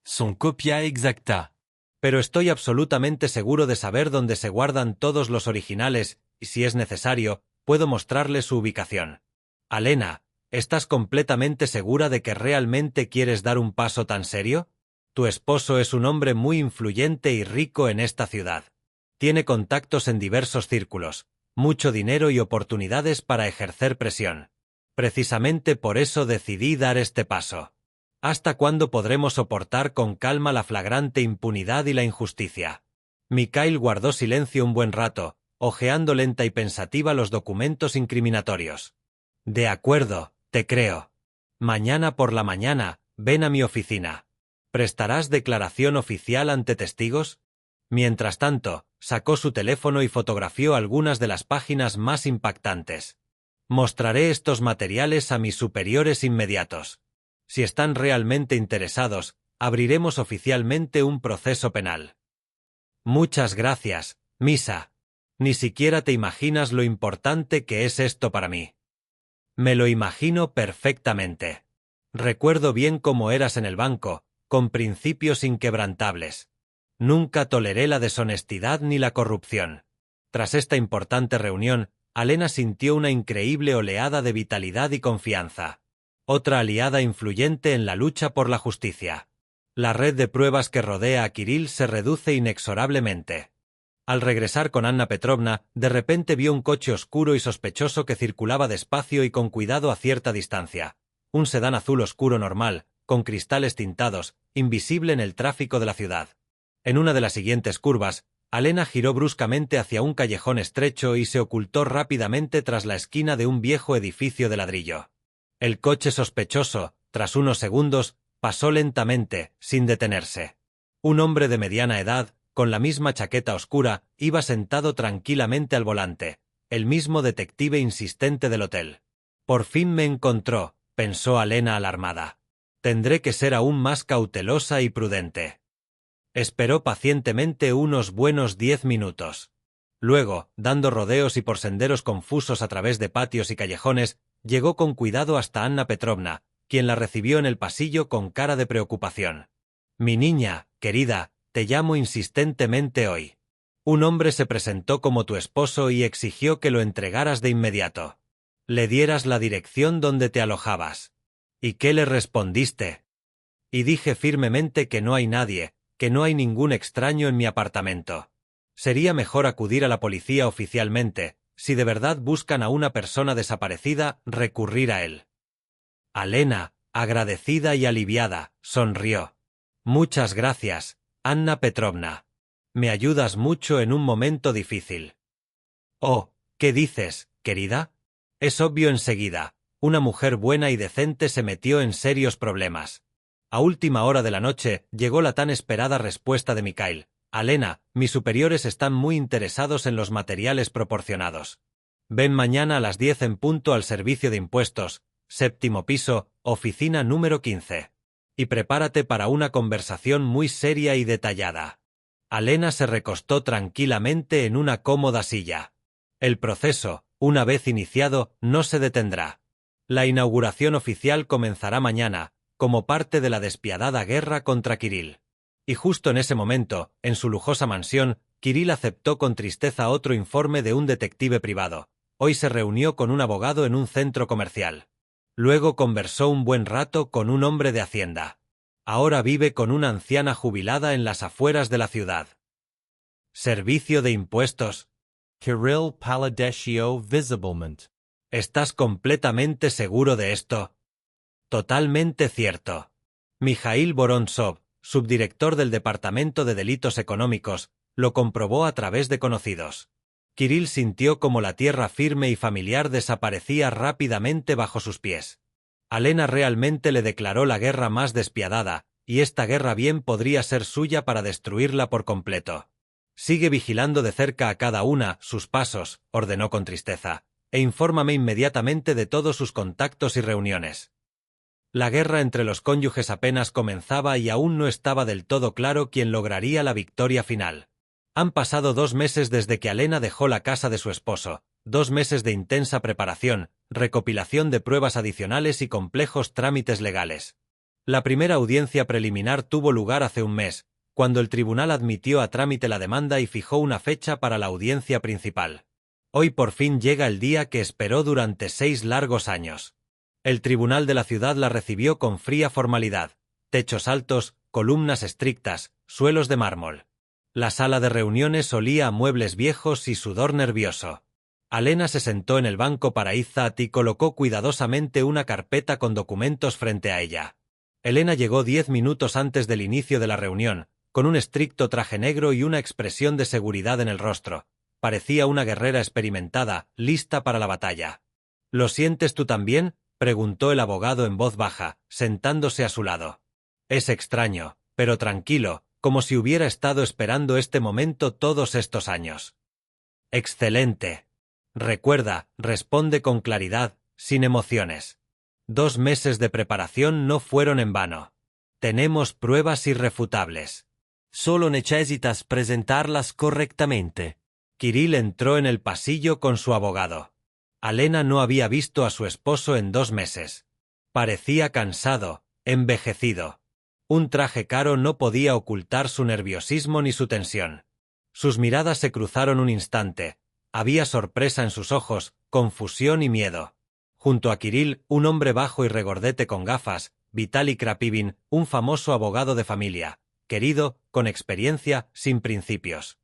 son copia exacta. Pero estoy absolutamente seguro de saber dónde se guardan todos los originales, y si es necesario, puedo mostrarles su ubicación. Alena, ¿estás completamente segura de que realmente quieres dar un paso tan serio? Tu esposo es un hombre muy influyente y rico en esta ciudad. Tiene contactos en diversos círculos, mucho dinero y oportunidades para ejercer presión. Precisamente por eso decidí dar este paso. ¿Hasta cuándo podremos soportar con calma la flagrante impunidad y la injusticia? Mikhail guardó silencio un buen rato, hojeando lenta y pensativa los documentos incriminatorios. De acuerdo, te creo. Mañana por la mañana, ven a mi oficina. ¿Prestarás declaración oficial ante testigos? Mientras tanto, sacó su teléfono y fotografió algunas de las páginas más impactantes. Mostraré estos materiales a mis superiores inmediatos. Si están realmente interesados, abriremos oficialmente un proceso penal. Muchas gracias, Misa. Ni siquiera te imaginas lo importante que es esto para mí. Me lo imagino perfectamente. Recuerdo bien cómo eras en el banco, con principios inquebrantables. Nunca toleré la deshonestidad ni la corrupción. Tras esta importante reunión, Alena sintió una increíble oleada de vitalidad y confianza. Otra aliada influyente en la lucha por la justicia. La red de pruebas que rodea a Kirill se reduce inexorablemente. Al regresar con Anna Petrovna, de repente vio un coche oscuro y sospechoso que circulaba despacio y con cuidado a cierta distancia. Un sedán azul oscuro normal, con cristales tintados, invisible en el tráfico de la ciudad. En una de las siguientes curvas, Alena giró bruscamente hacia un callejón estrecho y se ocultó rápidamente tras la esquina de un viejo edificio de ladrillo. El coche sospechoso, tras unos segundos, pasó lentamente, sin detenerse. Un hombre de mediana edad, con la misma chaqueta oscura, iba sentado tranquilamente al volante, el mismo detective insistente del hotel. Por fin me encontró, pensó Alena alarmada. Tendré que ser aún más cautelosa y prudente. Esperó pacientemente unos buenos 10 minutos. Luego, dando rodeos y por senderos confusos a través de patios y callejones, llegó con cuidado hasta Anna Petrovna, quien la recibió en el pasillo con cara de preocupación. Mi niña, querida, te llamo insistentemente hoy. Un hombre se presentó como tu esposo y exigió que lo entregaras de inmediato. Le dieras la dirección donde te alojabas. ¿Y qué le respondiste? Y dije firmemente que no hay nadie, que no hay ningún extraño en mi apartamento. Sería mejor acudir a la policía oficialmente, si de verdad buscan a una persona desaparecida, recurrir a él. Alena, agradecida y aliviada, sonrió. Muchas gracias, Anna Petrovna. Me ayudas mucho en un momento difícil. Oh, ¿qué dices, querida? Es obvio enseguida, una mujer buena y decente se metió en serios problemas. A última hora de la noche llegó la tan esperada respuesta de Mikhail. Alena, mis superiores están muy interesados en los materiales proporcionados. Ven mañana a las 10 en punto al servicio de impuestos, 7º piso, oficina número 15. Y prepárate para una conversación muy seria y detallada. Alena se recostó tranquilamente en una cómoda silla. El proceso, una vez iniciado, no se detendrá. La inauguración oficial comenzará mañana, como parte de la despiadada guerra contra Kirill. Y justo en ese momento, en su lujosa mansión, Kirill aceptó con tristeza otro informe de un detective privado. Hoy se reunió con un abogado en un centro comercial. Luego conversó un buen rato con un hombre de Hacienda. Ahora vive con una anciana jubilada en las afueras de la ciudad. Servicio de impuestos. Kirill Paladeshio Visiblement. ¿Estás completamente seguro de esto? Totalmente cierto. Mijail Vorontsov, subdirector del Departamento de Delitos Económicos, lo comprobó a través de conocidos. Kirill sintió como la tierra firme y familiar desaparecía rápidamente bajo sus pies. Alena realmente le declaró la guerra más despiadada, y esta guerra bien podría ser suya para destruirla por completo. Sigue vigilando de cerca a cada una, sus pasos, ordenó con tristeza, e infórmame inmediatamente de todos sus contactos y reuniones. La guerra entre los cónyuges apenas comenzaba y aún no estaba del todo claro quién lograría la victoria final. Han pasado 2 meses desde que Alena dejó la casa de su esposo, 2 meses de intensa preparación, recopilación de pruebas adicionales y complejos trámites legales. La primera audiencia preliminar tuvo lugar hace un mes, cuando el tribunal admitió a trámite la demanda y fijó una fecha para la audiencia principal. Hoy por fin llega el día que esperó durante 6 largos años. El tribunal de la ciudad la recibió con fría formalidad, techos altos, columnas estrictas, suelos de mármol. La sala de reuniones olía a muebles viejos y sudor nervioso. Alena se sentó en el banco para Izzat y colocó cuidadosamente una carpeta con documentos frente a ella. Elena llegó 10 minutos antes del inicio de la reunión, con un estricto traje negro y una expresión de seguridad en el rostro. Parecía una guerrera experimentada, lista para la batalla. ¿Lo sientes tú también?, preguntó el abogado en voz baja, sentándose a su lado. Es extraño, pero tranquilo, como si hubiera estado esperando este momento todos estos años. Excelente. Recuerda, responde con claridad, sin emociones. 2 meses de preparación no fueron en vano. Tenemos pruebas irrefutables. Solo necesitas presentarlas correctamente. Kirill entró en el pasillo con su abogado. Alena no había visto a su esposo en 2 meses. Parecía cansado, envejecido. Un traje caro no podía ocultar su nerviosismo ni su tensión. Sus miradas se cruzaron un instante. Había sorpresa en sus ojos, confusión y miedo. Junto a Kirill, un hombre bajo y regordete con gafas, Vitaly Krapivin, un famoso abogado de familia, querido, con experiencia, sin principios.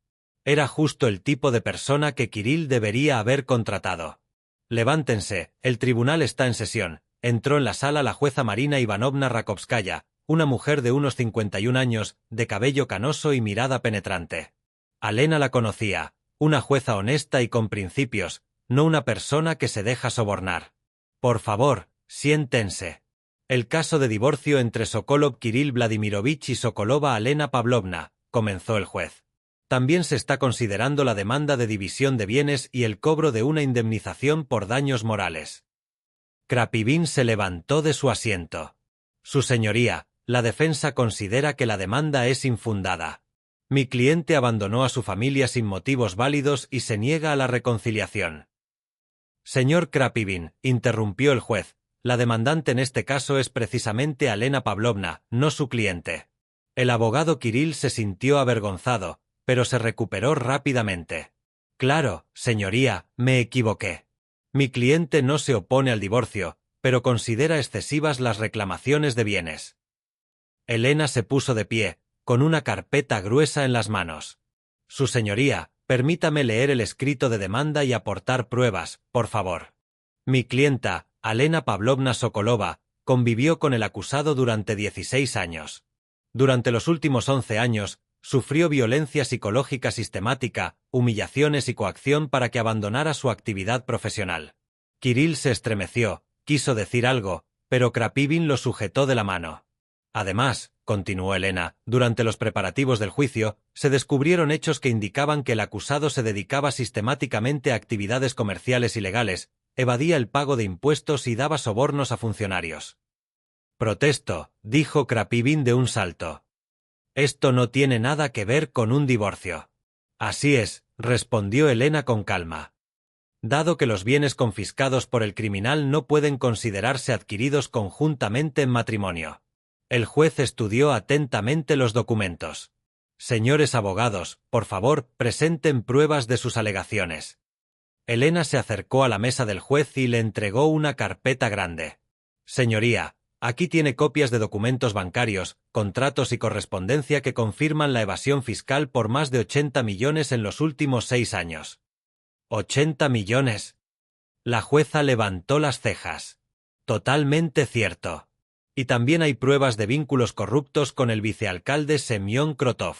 Era justo el tipo de persona que Kirill debería haber contratado. Levántense, el tribunal está en sesión. Entró en la sala la jueza Marina Ivanovna Rakovskaya, una mujer de unos 51 años, de cabello canoso y mirada penetrante. Alena la conocía, una jueza honesta y con principios, no una persona que se deja sobornar. Por favor, siéntense. El caso de divorcio entre Sokolov Kirill Vladimirovich y Sokolova Alena Pavlovna, comenzó el juez. También se está considerando la demanda de división de bienes y el cobro de una indemnización por daños morales. Krapivin se levantó de su asiento. Su señoría, la defensa considera que la demanda es infundada. Mi cliente abandonó a su familia sin motivos válidos y se niega a la reconciliación. Señor Krapivin, interrumpió el juez, la demandante en este caso es precisamente Alena Pavlovna, no su cliente. El abogado Kirill se sintió avergonzado, pero se recuperó rápidamente. Claro, señoría, me equivoqué. Mi cliente no se opone al divorcio, pero considera excesivas las reclamaciones de bienes. Elena se puso de pie, con una carpeta gruesa en las manos. Su señoría, permítame leer el escrito de demanda y aportar pruebas, por favor. Mi clienta, Alena Pavlovna Sokolova, convivió con el acusado durante 16 años. Durante los últimos 11 años, sufrió violencia psicológica sistemática, humillaciones y coacción para que abandonara su actividad profesional. Kirill se estremeció, quiso decir algo, pero Krapivin lo sujetó de la mano. Además, continuó Elena, durante los preparativos del juicio, se descubrieron hechos que indicaban que el acusado se dedicaba sistemáticamente a actividades comerciales ilegales, evadía el pago de impuestos y daba sobornos a funcionarios. Protesto, dijo Krapivin de un salto. Esto no tiene nada que ver con un divorcio. Así es, respondió Elena con calma. Dado que los bienes confiscados por el criminal no pueden considerarse adquiridos conjuntamente en matrimonio. El juez estudió atentamente los documentos. Señores abogados, por favor, presenten pruebas de sus alegaciones. Elena se acercó a la mesa del juez y le entregó una carpeta grande. Señoría, aquí tiene copias de documentos bancarios, contratos y correspondencia que confirman la evasión fiscal por más de 80 millones en los últimos 6 años. ¿80 millones? La jueza levantó las cejas. Totalmente cierto. Y también hay pruebas de vínculos corruptos con el vicealcalde Semyon Krotov.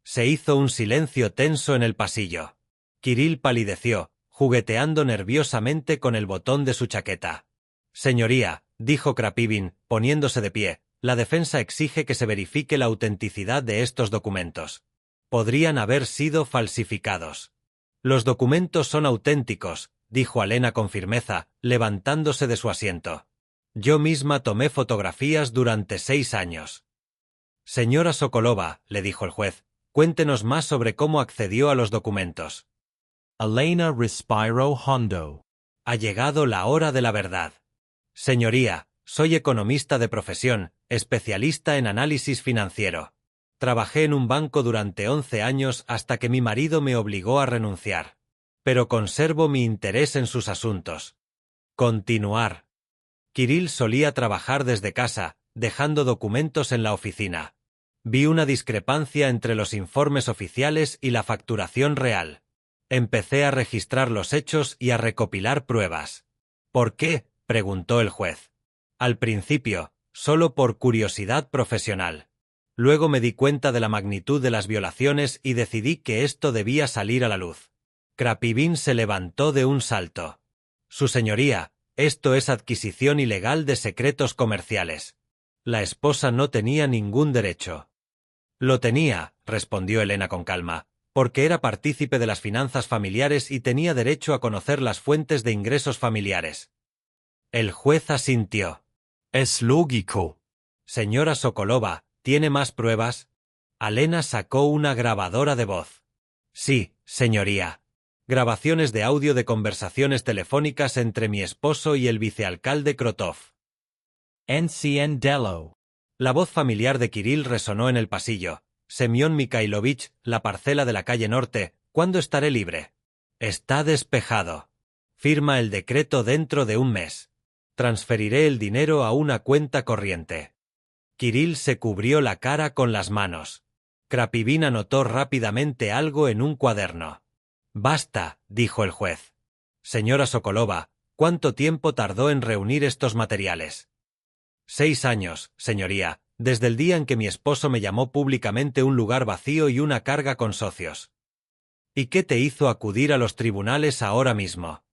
Se hizo un silencio tenso en el pasillo. Kirill palideció, jugueteando nerviosamente con el botón de su chaqueta. Señoría, dijo Krapivin, poniéndose de pie, la defensa exige que se verifique la autenticidad de estos documentos. Podrían haber sido falsificados. Los documentos son auténticos, dijo Alena con firmeza, levantándose de su asiento. Yo misma tomé fotografías durante 6 años. Señora Sokolova, le dijo el juez, cuéntenos más sobre cómo accedió a los documentos. Elena respiró hondo. Ha llegado la hora de la verdad. Señoría, soy economista de profesión, especialista en análisis financiero. Trabajé en un banco durante 11 años hasta que mi marido me obligó a renunciar. Pero conservo mi interés en sus asuntos. Continuar. Kirill solía trabajar desde casa, dejando documentos en la oficina. Vi una discrepancia entre los informes oficiales y la facturación real. Empecé a registrar los hechos y a recopilar pruebas. ¿Por qué?, preguntó el juez. Al principio, solo por curiosidad profesional. Luego me di cuenta de la magnitud de las violaciones y decidí que esto debía salir a la luz. Krapivin se levantó de un salto. Su señoría, esto es adquisición ilegal de secretos comerciales. La esposa no tenía ningún derecho. Lo tenía, respondió Elena con calma, porque era partícipe de las finanzas familiares y tenía derecho a conocer las fuentes de ingresos familiares. El juez asintió. Es lógico. Señora Sokolova, ¿tiene más pruebas? Alena sacó una grabadora de voz. Sí, señoría. Grabaciones de audio de conversaciones telefónicas entre mi esposo y el vicealcalde Krotov. NCN Delo. La voz familiar de Kirill resonó en el pasillo. Semyon Mikhailovich, la parcela de la calle Norte, ¿cuándo estaré libre? Está despejado. Firma el decreto dentro de un mes. Transferiré el dinero a una cuenta corriente. Kirill se cubrió la cara con las manos. Krapivin anotó rápidamente algo en un cuaderno. Basta, dijo el juez. Señora Sokolova, ¿cuánto tiempo tardó en reunir estos materiales? 6 años, señoría, desde el día en que mi esposo me llamó públicamente un lugar vacío y una carga con socios. ¿Y qué te hizo acudir a los tribunales ahora mismo?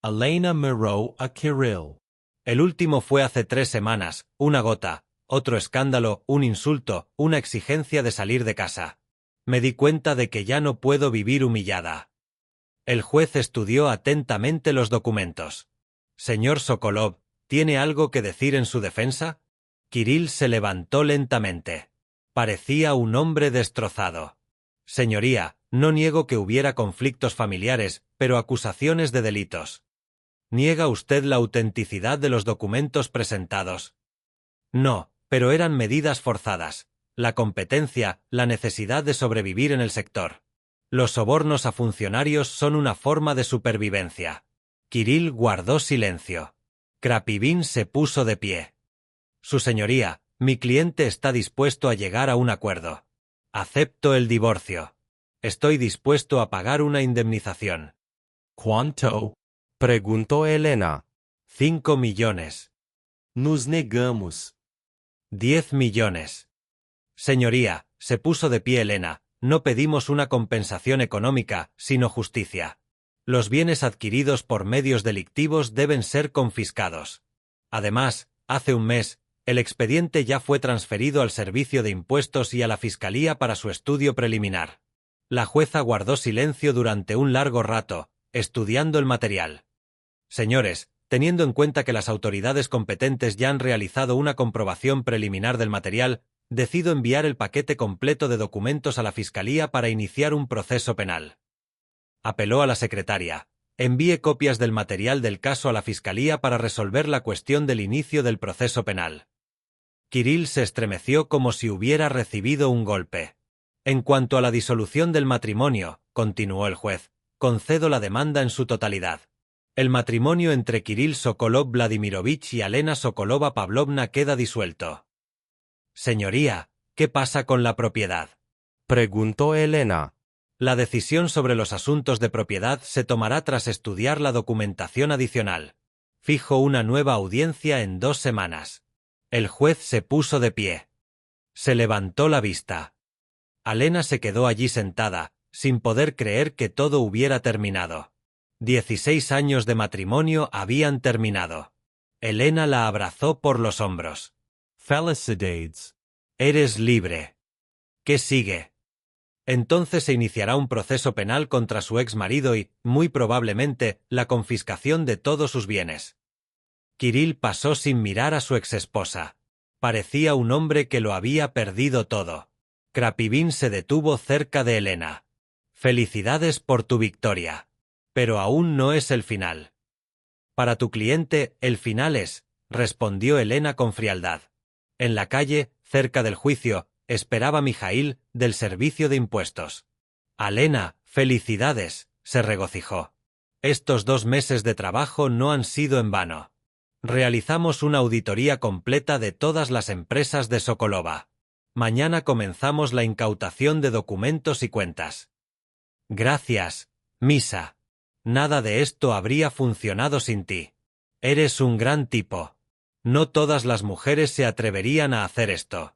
Elena miró a Kirill. El último fue hace 3 semanas, una gota, otro escándalo, un insulto, una exigencia de salir de casa. Me di cuenta de que ya no puedo vivir humillada. El juez estudió atentamente los documentos. Señor Sokolov, ¿tiene algo que decir en su defensa? Kirill se levantó lentamente. Parecía un hombre destrozado. Señoría, no niego que hubiera conflictos familiares, pero acusaciones de delitos. ¿Niega usted la autenticidad de los documentos presentados? No, pero eran medidas forzadas. La competencia, la necesidad de sobrevivir en el sector. Los sobornos a funcionarios son una forma de supervivencia. Kirill guardó silencio. Krapivin se puso de pie. Su señoría, mi cliente está dispuesto a llegar a un acuerdo. Acepto el divorcio. Estoy dispuesto a pagar una indemnización. ¿Cuánto? Preguntó Elena. 5 millones. Nos negamos. 10 millones. Señoría, se puso de pie Elena, no pedimos una compensación económica, sino justicia. Los bienes adquiridos por medios delictivos deben ser confiscados. Además, hace un mes, el expediente ya fue transferido al Servicio de Impuestos y a la Fiscalía para su estudio preliminar. La jueza guardó silencio durante un largo rato, estudiando el material. Señores, teniendo en cuenta que las autoridades competentes ya han realizado una comprobación preliminar del material, decido enviar el paquete completo de documentos a la Fiscalía para iniciar un proceso penal. Apeló a la secretaria. Envíe copias del material del caso a la Fiscalía para resolver la cuestión del inicio del proceso penal. Kirill se estremeció como si hubiera recibido un golpe. En cuanto a la disolución del matrimonio, continuó el juez, concedo la demanda en su totalidad. El matrimonio entre Kirill Sokolov Vladimirovich y Alena Sokolova Pavlovna queda disuelto. Señoría, ¿qué pasa con la propiedad? Preguntó Elena. La decisión sobre los asuntos de propiedad se tomará tras estudiar la documentación adicional. Fijo una nueva audiencia en 2 semanas. El juez se puso de pie. Se levantó la vista. Alena se quedó allí sentada, sin poder creer que todo hubiera terminado. 16 años de matrimonio habían terminado. Elena la abrazó por los hombros. Felicidades. Eres libre. ¿Qué sigue? Entonces se iniciará un proceso penal contra su ex marido y, muy probablemente, la confiscación de todos sus bienes. Kirill pasó sin mirar a su exesposa. Parecía un hombre que lo había perdido todo. Krapivin se detuvo cerca de Elena. Felicidades por tu victoria. Pero aún no es el final. Para tu cliente, el final es, respondió Elena con frialdad. En la calle, cerca del juicio, esperaba Mijail, del servicio de impuestos. Alena, felicidades, se regocijó. Estos 2 meses de trabajo no han sido en vano. Realizamos una auditoría completa de todas las empresas de Sokolova. Mañana comenzamos la incautación de documentos y cuentas. Gracias, Misa. Nada de esto habría funcionado sin ti. Eres un gran tipo. No todas las mujeres se atreverían a hacer esto.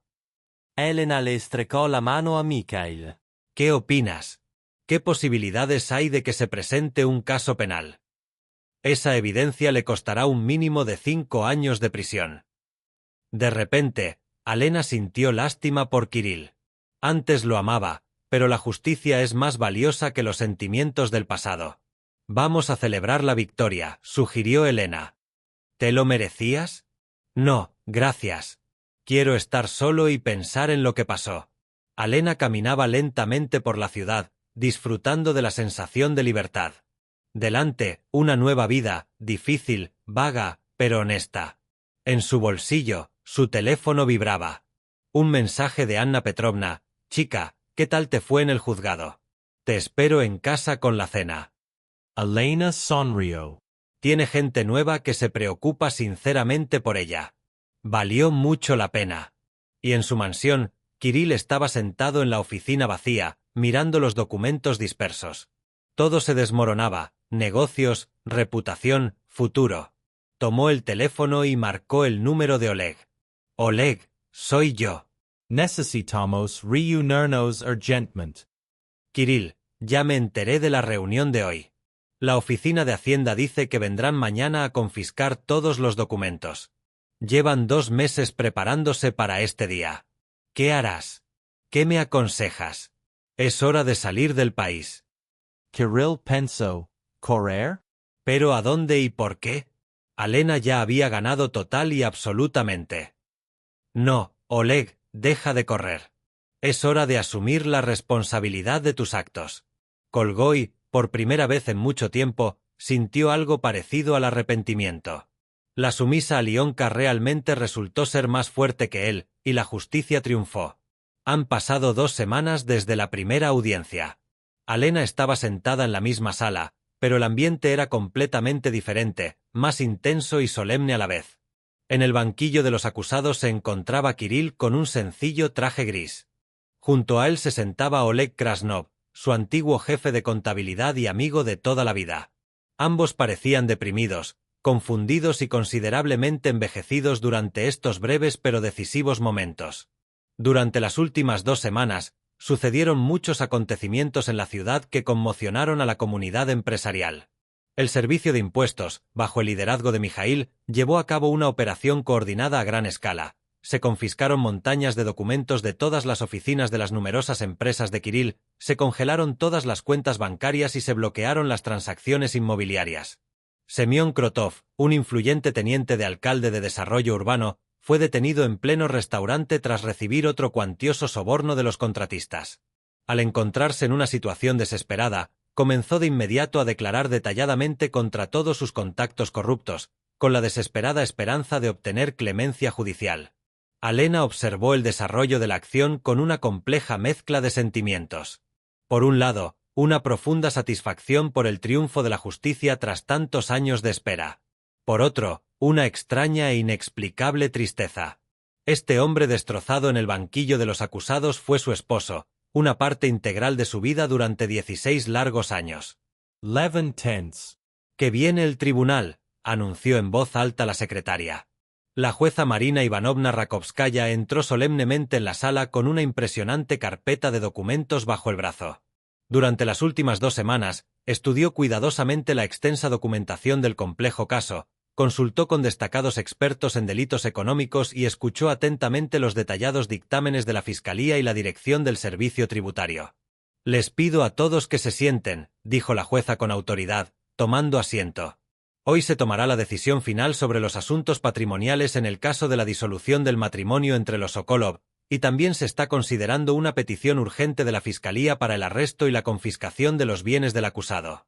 Elena le estrecó la mano a Mikhail. ¿Qué opinas? ¿Qué posibilidades hay de que se presente un caso penal? Esa evidencia le costará un mínimo de 5 años de prisión. De repente, Alena sintió lástima por Kirill. Antes lo amaba, pero la justicia es más valiosa que los sentimientos del pasado. Vamos a celebrar la victoria, sugirió Elena. ¿Te lo merecías? No, gracias. Quiero estar solo y pensar en lo que pasó. Alena caminaba lentamente por la ciudad, disfrutando de la sensación de libertad. Delante, una nueva vida, difícil, vaga, pero honesta. En su bolsillo, su teléfono vibraba. Un mensaje de Anna Petrovna. Chica, ¿qué tal te fue en el juzgado? Te espero en casa con la cena. Elena sonrió. Tiene gente nueva que se preocupa sinceramente por ella. Valió mucho la pena. Y en su mansión, Kirill estaba sentado en la oficina vacía, mirando los documentos dispersos. Todo se desmoronaba, negocios, reputación, futuro. Tomó el teléfono y marcó el número de Oleg. Oleg, soy yo. Necesitamos reunirnos urgentemente. Kirill, ya me enteré de la reunión de hoy. La oficina de Hacienda dice que vendrán mañana a confiscar todos los documentos. Llevan 2 meses preparándose para este día. ¿Qué harás? ¿Qué me aconsejas? Es hora de salir del país. Kirill pensó, ¿correr? ¿Pero a dónde y por qué? Alena ya había ganado total y absolutamente. No, Oleg, deja de correr. Es hora de asumir la responsabilidad de tus actos. Colgó y, por primera vez en mucho tiempo, sintió algo parecido al arrepentimiento. La sumisa Alionka realmente resultó ser más fuerte que él, y la justicia triunfó. Han pasado 2 semanas desde la primera audiencia. Alena estaba sentada en la misma sala, pero el ambiente era completamente diferente, más intenso y solemne a la vez. En el banquillo de los acusados se encontraba Kirill con un sencillo traje gris. Junto a él se sentaba Oleg Krasnov, su antiguo jefe de contabilidad y amigo de toda la vida. Ambos parecían deprimidos, confundidos y considerablemente envejecidos durante estos breves pero decisivos momentos. Durante las últimas 2 semanas, sucedieron muchos acontecimientos en la ciudad que conmocionaron a la comunidad empresarial. El Servicio de Impuestos, bajo el liderazgo de Mikhail, llevó a cabo una operación coordinada a gran escala. Se confiscaron montañas de documentos de todas las oficinas de las numerosas empresas de Kirill, se congelaron todas las cuentas bancarias y se bloquearon las transacciones inmobiliarias. Semión Krotov, un influyente teniente de alcalde de desarrollo urbano, fue detenido en pleno restaurante tras recibir otro cuantioso soborno de los contratistas. Al encontrarse en una situación desesperada, comenzó de inmediato a declarar detalladamente contra todos sus contactos corruptos, con la desesperada esperanza de obtener clemencia judicial. Alena observó el desarrollo de la acción con una compleja mezcla de sentimientos. Por un lado, una profunda satisfacción por el triunfo de la justicia tras tantos años de espera. Por otro, una extraña e inexplicable tristeza. Este hombre destrozado en el banquillo de los acusados fue su esposo, una parte integral de su vida durante 16 largos años. Levin tense. «Que viene el tribunal», anunció en voz alta la secretaria. La jueza Marina Ivanovna Rakovskaya entró solemnemente en la sala con una impresionante carpeta de documentos bajo el brazo. Durante las últimas 2 semanas, estudió cuidadosamente la extensa documentación del complejo caso, consultó con destacados expertos en delitos económicos y escuchó atentamente los detallados dictámenes de la Fiscalía y la Dirección del Servicio Tributario. «Les pido a todos que se sienten», dijo la jueza con autoridad, tomando asiento. «Hoy se tomará la decisión final sobre los asuntos patrimoniales en el caso de la disolución del matrimonio entre los Sokolov, y también se está considerando una petición urgente de la Fiscalía para el arresto y la confiscación de los bienes del acusado».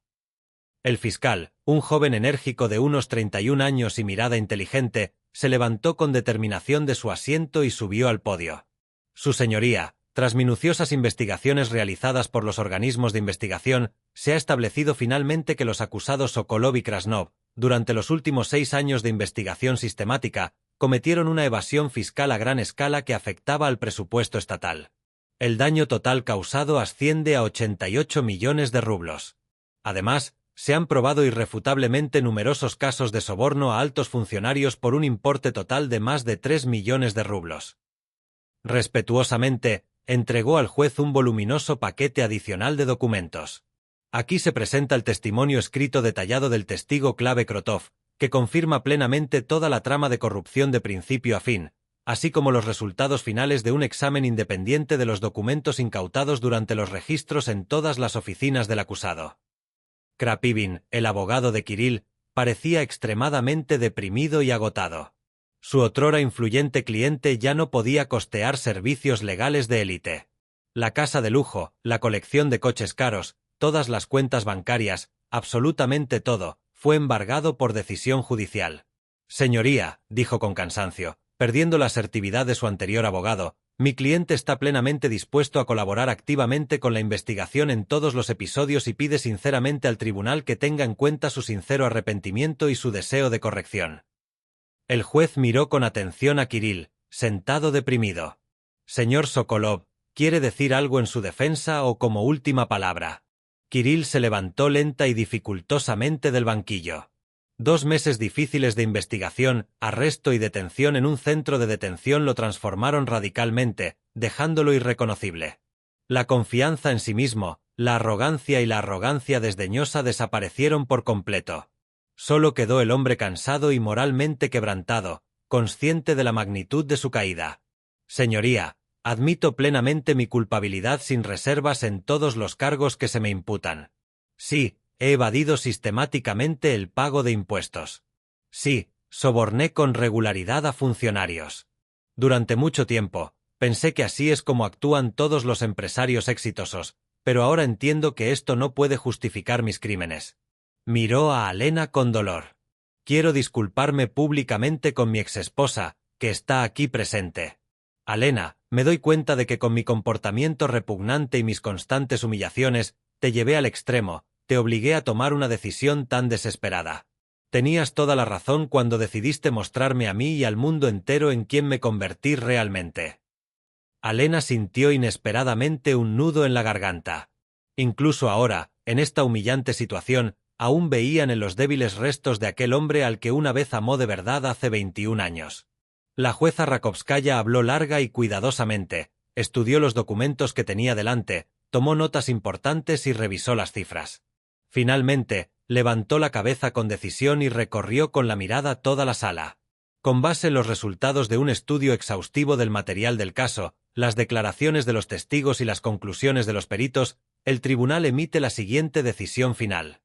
El fiscal, un joven enérgico de unos 31 años y mirada inteligente, se levantó con determinación de su asiento y subió al podio. «Su señoría, tras minuciosas investigaciones realizadas por los organismos de investigación, se ha establecido finalmente que los acusados Sokolov y Krasnov, durante los últimos 6 años de investigación sistemática, cometieron una evasión fiscal a gran escala que afectaba al presupuesto estatal. El daño total causado asciende a 88 millones de rublos. Además, se han probado irrefutablemente numerosos casos de soborno a altos funcionarios por un importe total de más de 3 millones de rublos. Respetuosamente, entregó al juez un voluminoso paquete adicional de documentos. Aquí se presenta el testimonio escrito detallado del testigo clave Krotov, que confirma plenamente toda la trama de corrupción de principio a fin, así como los resultados finales de un examen independiente de los documentos incautados durante los registros en todas las oficinas del acusado. Krapivin, el abogado de Kirill, parecía extremadamente deprimido y agotado. Su otrora influyente cliente ya no podía costear servicios legales de élite. La casa de lujo, la colección de coches caros, todas las cuentas bancarias, absolutamente todo, fue embargado por decisión judicial. Señoría, dijo con cansancio, perdiendo la asertividad de su anterior abogado, mi cliente está plenamente dispuesto a colaborar activamente con la investigación en todos los episodios y pide sinceramente al tribunal que tenga en cuenta su sincero arrepentimiento y su deseo de corrección. El juez miró con atención a Kirill, sentado deprimido. Señor Sokolov, ¿quiere decir algo en su defensa o como última palabra? Kirill se levantó lenta y dificultosamente del banquillo. 2 meses difíciles de investigación, arresto y detención en un centro de detención lo transformaron radicalmente, dejándolo irreconocible. La confianza en sí mismo, la arrogancia y la arrogancia desdeñosa desaparecieron por completo. Solo quedó el hombre cansado y moralmente quebrantado, consciente de la magnitud de su caída. Señoría, admito plenamente mi culpabilidad sin reservas en todos los cargos que se me imputan. Sí, he evadido sistemáticamente el pago de impuestos. Sí, soborné con regularidad a funcionarios. Durante mucho tiempo, pensé que así es como actúan todos los empresarios exitosos, pero ahora entiendo que esto no puede justificar mis crímenes. Miró a Alena con dolor. Quiero disculparme públicamente con mi exesposa, que está aquí presente. Alena, me doy cuenta de que con mi comportamiento repugnante y mis constantes humillaciones, te llevé al extremo, te obligué a tomar una decisión tan desesperada. Tenías toda la razón cuando decidiste mostrarme a mí y al mundo entero en quien me convertí realmente. Alena sintió inesperadamente un nudo en la garganta. Incluso ahora, en esta humillante situación, aún veían en los débiles restos de aquel hombre al que una vez amó de verdad hace 21 años. La jueza Rakovskaya habló larga y cuidadosamente, estudió los documentos que tenía delante, tomó notas importantes y revisó las cifras. Finalmente, levantó la cabeza con decisión y recorrió con la mirada toda la sala. Con base en los resultados de un estudio exhaustivo del material del caso, las declaraciones de los testigos y las conclusiones de los peritos, el tribunal emite la siguiente decisión final.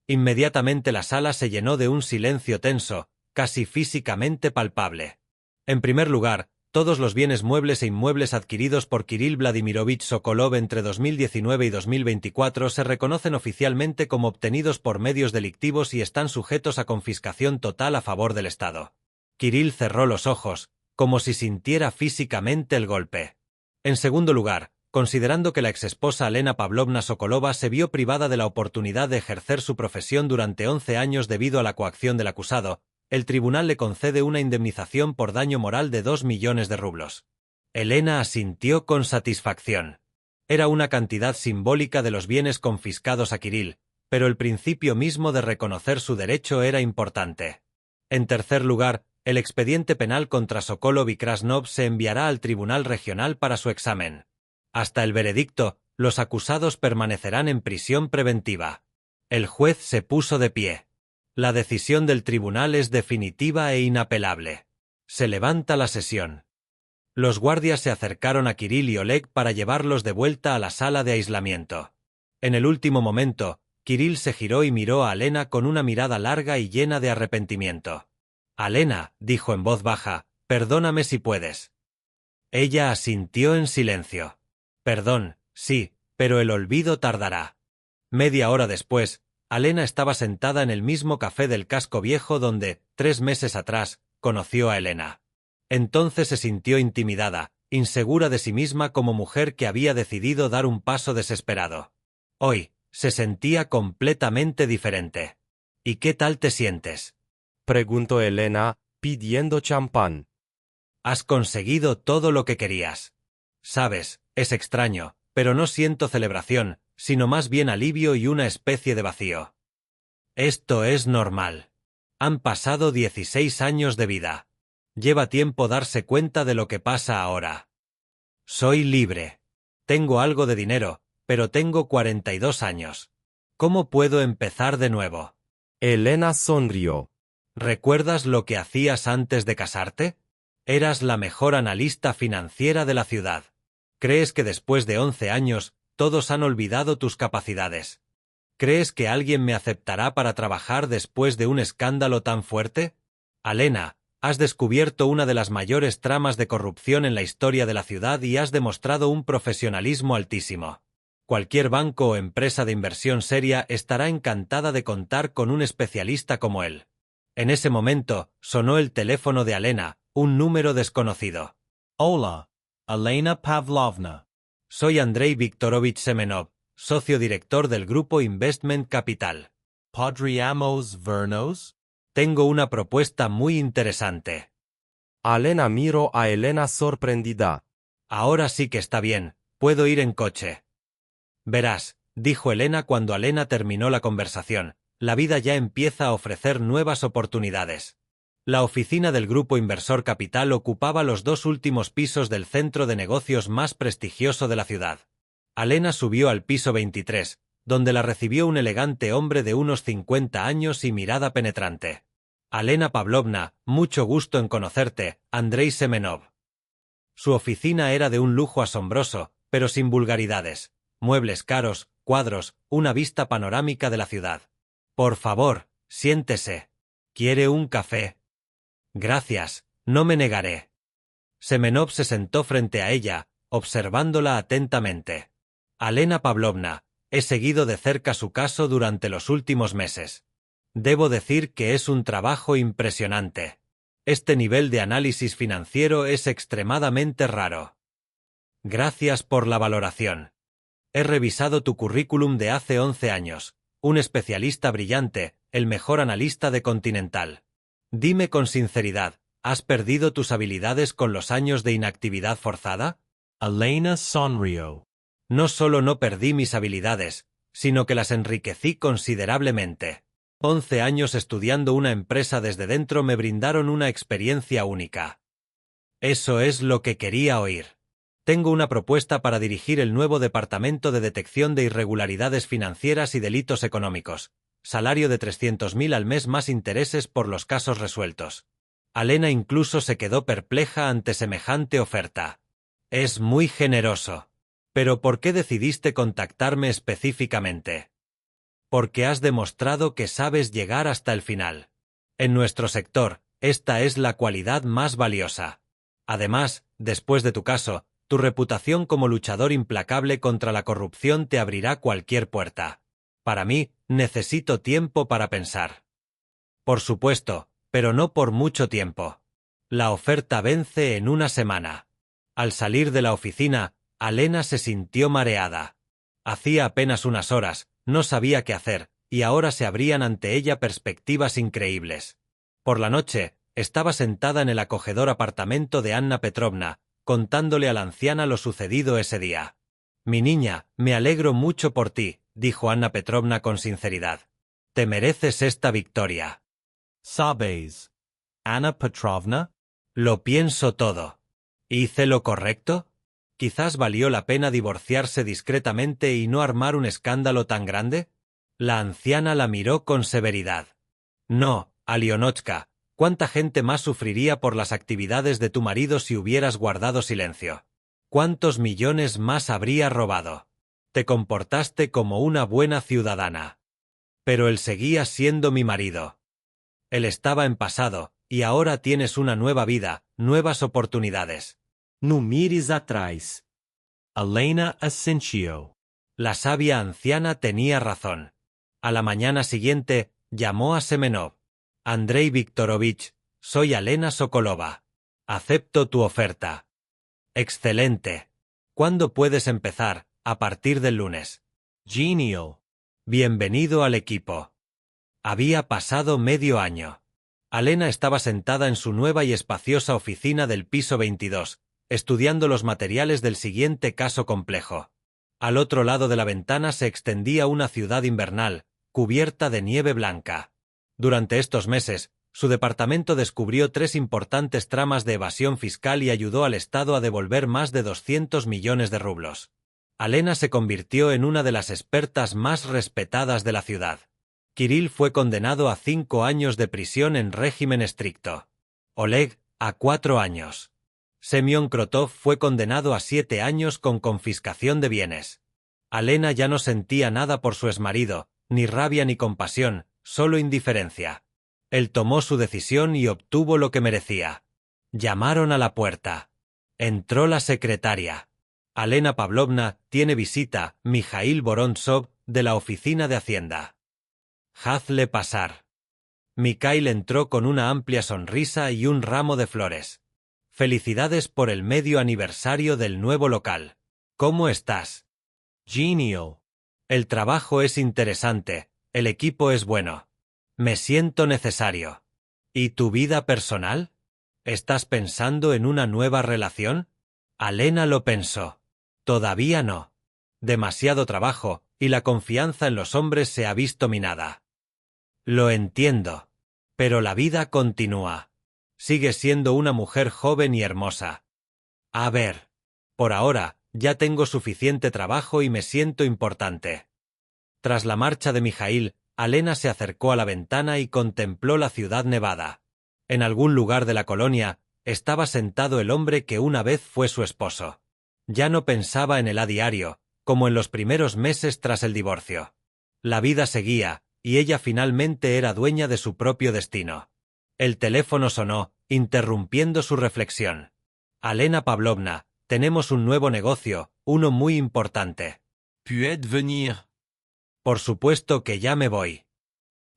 Inmediatamente la sala se llenó de un silencio tenso, casi físicamente palpable. En primer lugar, todos los bienes muebles e inmuebles adquiridos por Kirill Vladimirovich Sokolov entre 2019 y 2024 se reconocen oficialmente como obtenidos por medios delictivos y están sujetos a confiscación total a favor del Estado. Kirill cerró los ojos, como si sintiera físicamente el golpe. En segundo lugar, considerando que la exesposa Alena Pavlovna Sokolova se vio privada de la oportunidad de ejercer su profesión durante 11 años debido a la coacción del acusado, el tribunal le concede una indemnización por daño moral de 2 millones de rublos. Elena asintió con satisfacción. Era una cantidad simbólica de los bienes confiscados a Kirill, pero el principio mismo de reconocer su derecho era importante. En tercer lugar, el expediente penal contra Sokolov y Krasnov se enviará al Tribunal Regional para su examen. Hasta el veredicto, los acusados permanecerán en prisión preventiva. El juez se puso de pie. La decisión del tribunal es definitiva e inapelable. Se levanta la sesión. Los guardias se acercaron a Kirill y Oleg para llevarlos de vuelta a la sala de aislamiento. En el último momento, Kirill se giró y miró a Alena con una mirada larga y llena de arrepentimiento. «Alena», dijo en voz baja, «perdóname si puedes». Ella asintió en silencio. «Perdón, sí, pero el olvido tardará». Media hora después, Alena estaba sentada en el mismo café del Casco Viejo donde, 3 meses atrás, conoció a Elena. Entonces se sintió intimidada, insegura de sí misma como mujer que había decidido dar un paso desesperado. Hoy, se sentía completamente diferente. «¿Y qué tal te sientes?», preguntó Elena, pidiendo champán. «Has conseguido todo lo que querías. Sabes, es extraño, pero no siento celebración, sino más bien alivio y una especie de vacío. Esto es normal. Han pasado 16 años de vida. Lleva tiempo darse cuenta de lo que pasa ahora. Soy libre. Tengo algo de dinero, pero tengo 42 años. ¿Cómo puedo empezar de nuevo? Elena sonrió. ¿Recuerdas lo que hacías antes de casarte? Eras la mejor analista financiera de la ciudad. ¿Crees que después de 11 años, todos han olvidado tus capacidades? ¿Crees que alguien me aceptará para trabajar después de un escándalo tan fuerte? Alena, has descubierto una de las mayores tramas de corrupción en la historia de la ciudad y has demostrado un profesionalismo altísimo. Cualquier banco o empresa de inversión seria estará encantada de contar con un especialista como él. En ese momento, sonó el teléfono de Alena, un número desconocido. Hola, Elena Pavlovna. Soy Andrei Viktorovich Semenov, socio director del grupo Investment Capital. Podríamos vernos? Tengo una propuesta muy interesante. Alena miró a Elena sorprendida. Ahora sí que está bien, puedo ir en coche. Verás, dijo Elena cuando Alena terminó la conversación, la vida ya empieza a ofrecer nuevas oportunidades. La oficina del Grupo Inversor Capital ocupaba los 2 últimos pisos del centro de negocios más prestigioso de la ciudad. Alena subió al piso 23, donde la recibió un elegante hombre de unos 50 años y mirada penetrante. Alena Pavlovna, mucho gusto en conocerte, Andrei Semenov. Su oficina era de un lujo asombroso, pero sin vulgaridades. Muebles caros, cuadros, una vista panorámica de la ciudad. Por favor, siéntese. ¿Quiere un café? Gracias, no me negaré. Semenov se sentó frente a ella, observándola atentamente. Alena Pavlovna, he seguido de cerca su caso durante los últimos meses. Debo decir que es un trabajo impresionante. Este nivel de análisis financiero es extremadamente raro. Gracias por la valoración. He revisado tu currículum de hace 11 años, un especialista brillante, el mejor analista de Continental. Dime con sinceridad, ¿has perdido tus habilidades con los años de inactividad forzada? Elena sonrió. No solo no perdí mis habilidades, sino que las enriquecí considerablemente. 11 años estudiando una empresa desde dentro me brindaron una experiencia única. Eso es lo que quería oír. Tengo una propuesta para dirigir el nuevo Departamento de Detección de Irregularidades Financieras y Delitos Económicos. Salario de 300.000 al mes más intereses por los casos resueltos. Alena incluso se quedó perpleja ante semejante oferta. Es muy generoso. Pero ¿por qué decidiste contactarme específicamente? Porque has demostrado que sabes llegar hasta el final. En nuestro sector, esta es la cualidad más valiosa. Además, después de tu caso, tu reputación como luchador implacable contra la corrupción te abrirá cualquier puerta. Para mí, necesito tiempo para pensar. Por supuesto, pero no por mucho tiempo. La oferta vence en una semana. Al salir de la oficina, Alena se sintió mareada. Hacía apenas unas horas, no sabía qué hacer, y ahora se abrían ante ella perspectivas increíbles. Por la noche, estaba sentada en el acogedor apartamento de Anna Petrovna, contándole a la anciana lo sucedido ese día. Mi niña, me alegro mucho por ti, dijo Anna Petrovna con sinceridad. Te mereces esta victoria. ¿Sabes, Anna Petrovna? Lo pienso todo. ¿Hice lo correcto? ¿Quizás valió la pena divorciarse discretamente y no armar un escándalo tan grande? La anciana la miró con severidad. No, Alionochka, ¿cuánta gente más sufriría por las actividades de tu marido si hubieras guardado silencio? ¿Cuántos millones más habría robado? Te comportaste como una buena ciudadana. Pero él seguía siendo mi marido. Él estaba en pasado, y ahora tienes una nueva vida, nuevas oportunidades. No mires atrás. Elena asintió. La sabia anciana tenía razón. A la mañana siguiente, llamó a Semenov. Andrei Viktorovich, soy Alena Sokolova. Acepto tu oferta. Excelente. ¿Cuándo puedes empezar? A partir del lunes. Genial. Bienvenido al equipo. Había pasado medio año. Alena estaba sentada en su nueva y espaciosa oficina del piso 22, estudiando los materiales del siguiente caso complejo. Al otro lado de la ventana se extendía una ciudad invernal, cubierta de nieve blanca. Durante estos meses, su departamento descubrió 3 importantes tramas de evasión fiscal y ayudó al Estado a devolver más de 200 millones de rublos. Alena se convirtió en una de las expertas más respetadas de la ciudad. Kirill fue condenado a 5 años de prisión en régimen estricto. Oleg, a 4 años. Semyon Krotov fue condenado a 7 años con confiscación de bienes. Alena ya no sentía nada por su exmarido, ni rabia ni compasión, solo indiferencia. Él tomó su decisión y obtuvo lo que merecía. Llamaron a la puerta. Entró la secretaria. Alena Pavlovna tiene visita, Mijail Vorontsov, de la oficina de Hacienda. Hazle pasar. Mikhail entró con una amplia sonrisa y un ramo de flores. Felicidades por el medio aniversario del nuevo local. ¿Cómo estás? Genial. El trabajo es interesante, el equipo es bueno. Me siento necesario. ¿Y tu vida personal? ¿Estás pensando en una nueva relación? Alena lo pensó. Todavía no. Demasiado trabajo, y la confianza en los hombres se ha visto minada. Lo entiendo. Pero la vida continúa. Sigues siendo una mujer joven y hermosa. A ver. Por ahora, ya tengo suficiente trabajo y me siento importante. Tras la marcha de Mijail, Alena se acercó a la ventana y contempló la ciudad nevada. En algún lugar de la colonia, estaba sentado el hombre que una vez fue su esposo. Ya no pensaba en él a diario, como en los primeros meses tras el divorcio. La vida seguía, y ella finalmente era dueña de su propio destino. El teléfono sonó, interrumpiendo su reflexión. Alena Pavlovna, tenemos un nuevo negocio, uno muy importante. Puis-je venir? Por supuesto que ya me voy.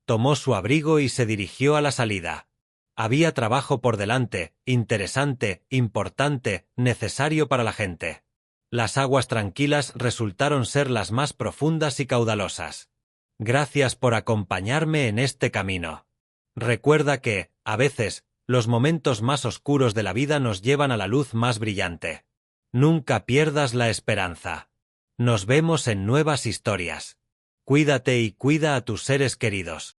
Tomó su abrigo y se dirigió a la salida. Había trabajo por delante, interesante, importante, necesario para la gente. Las aguas tranquilas resultaron ser las más profundas y caudalosas. Gracias por acompañarme en este camino. Recuerda que, a veces, los momentos más oscuros de la vida nos llevan a la luz más brillante. Nunca pierdas la esperanza. Nos vemos en nuevas historias. Cuídate y cuida a tus seres queridos.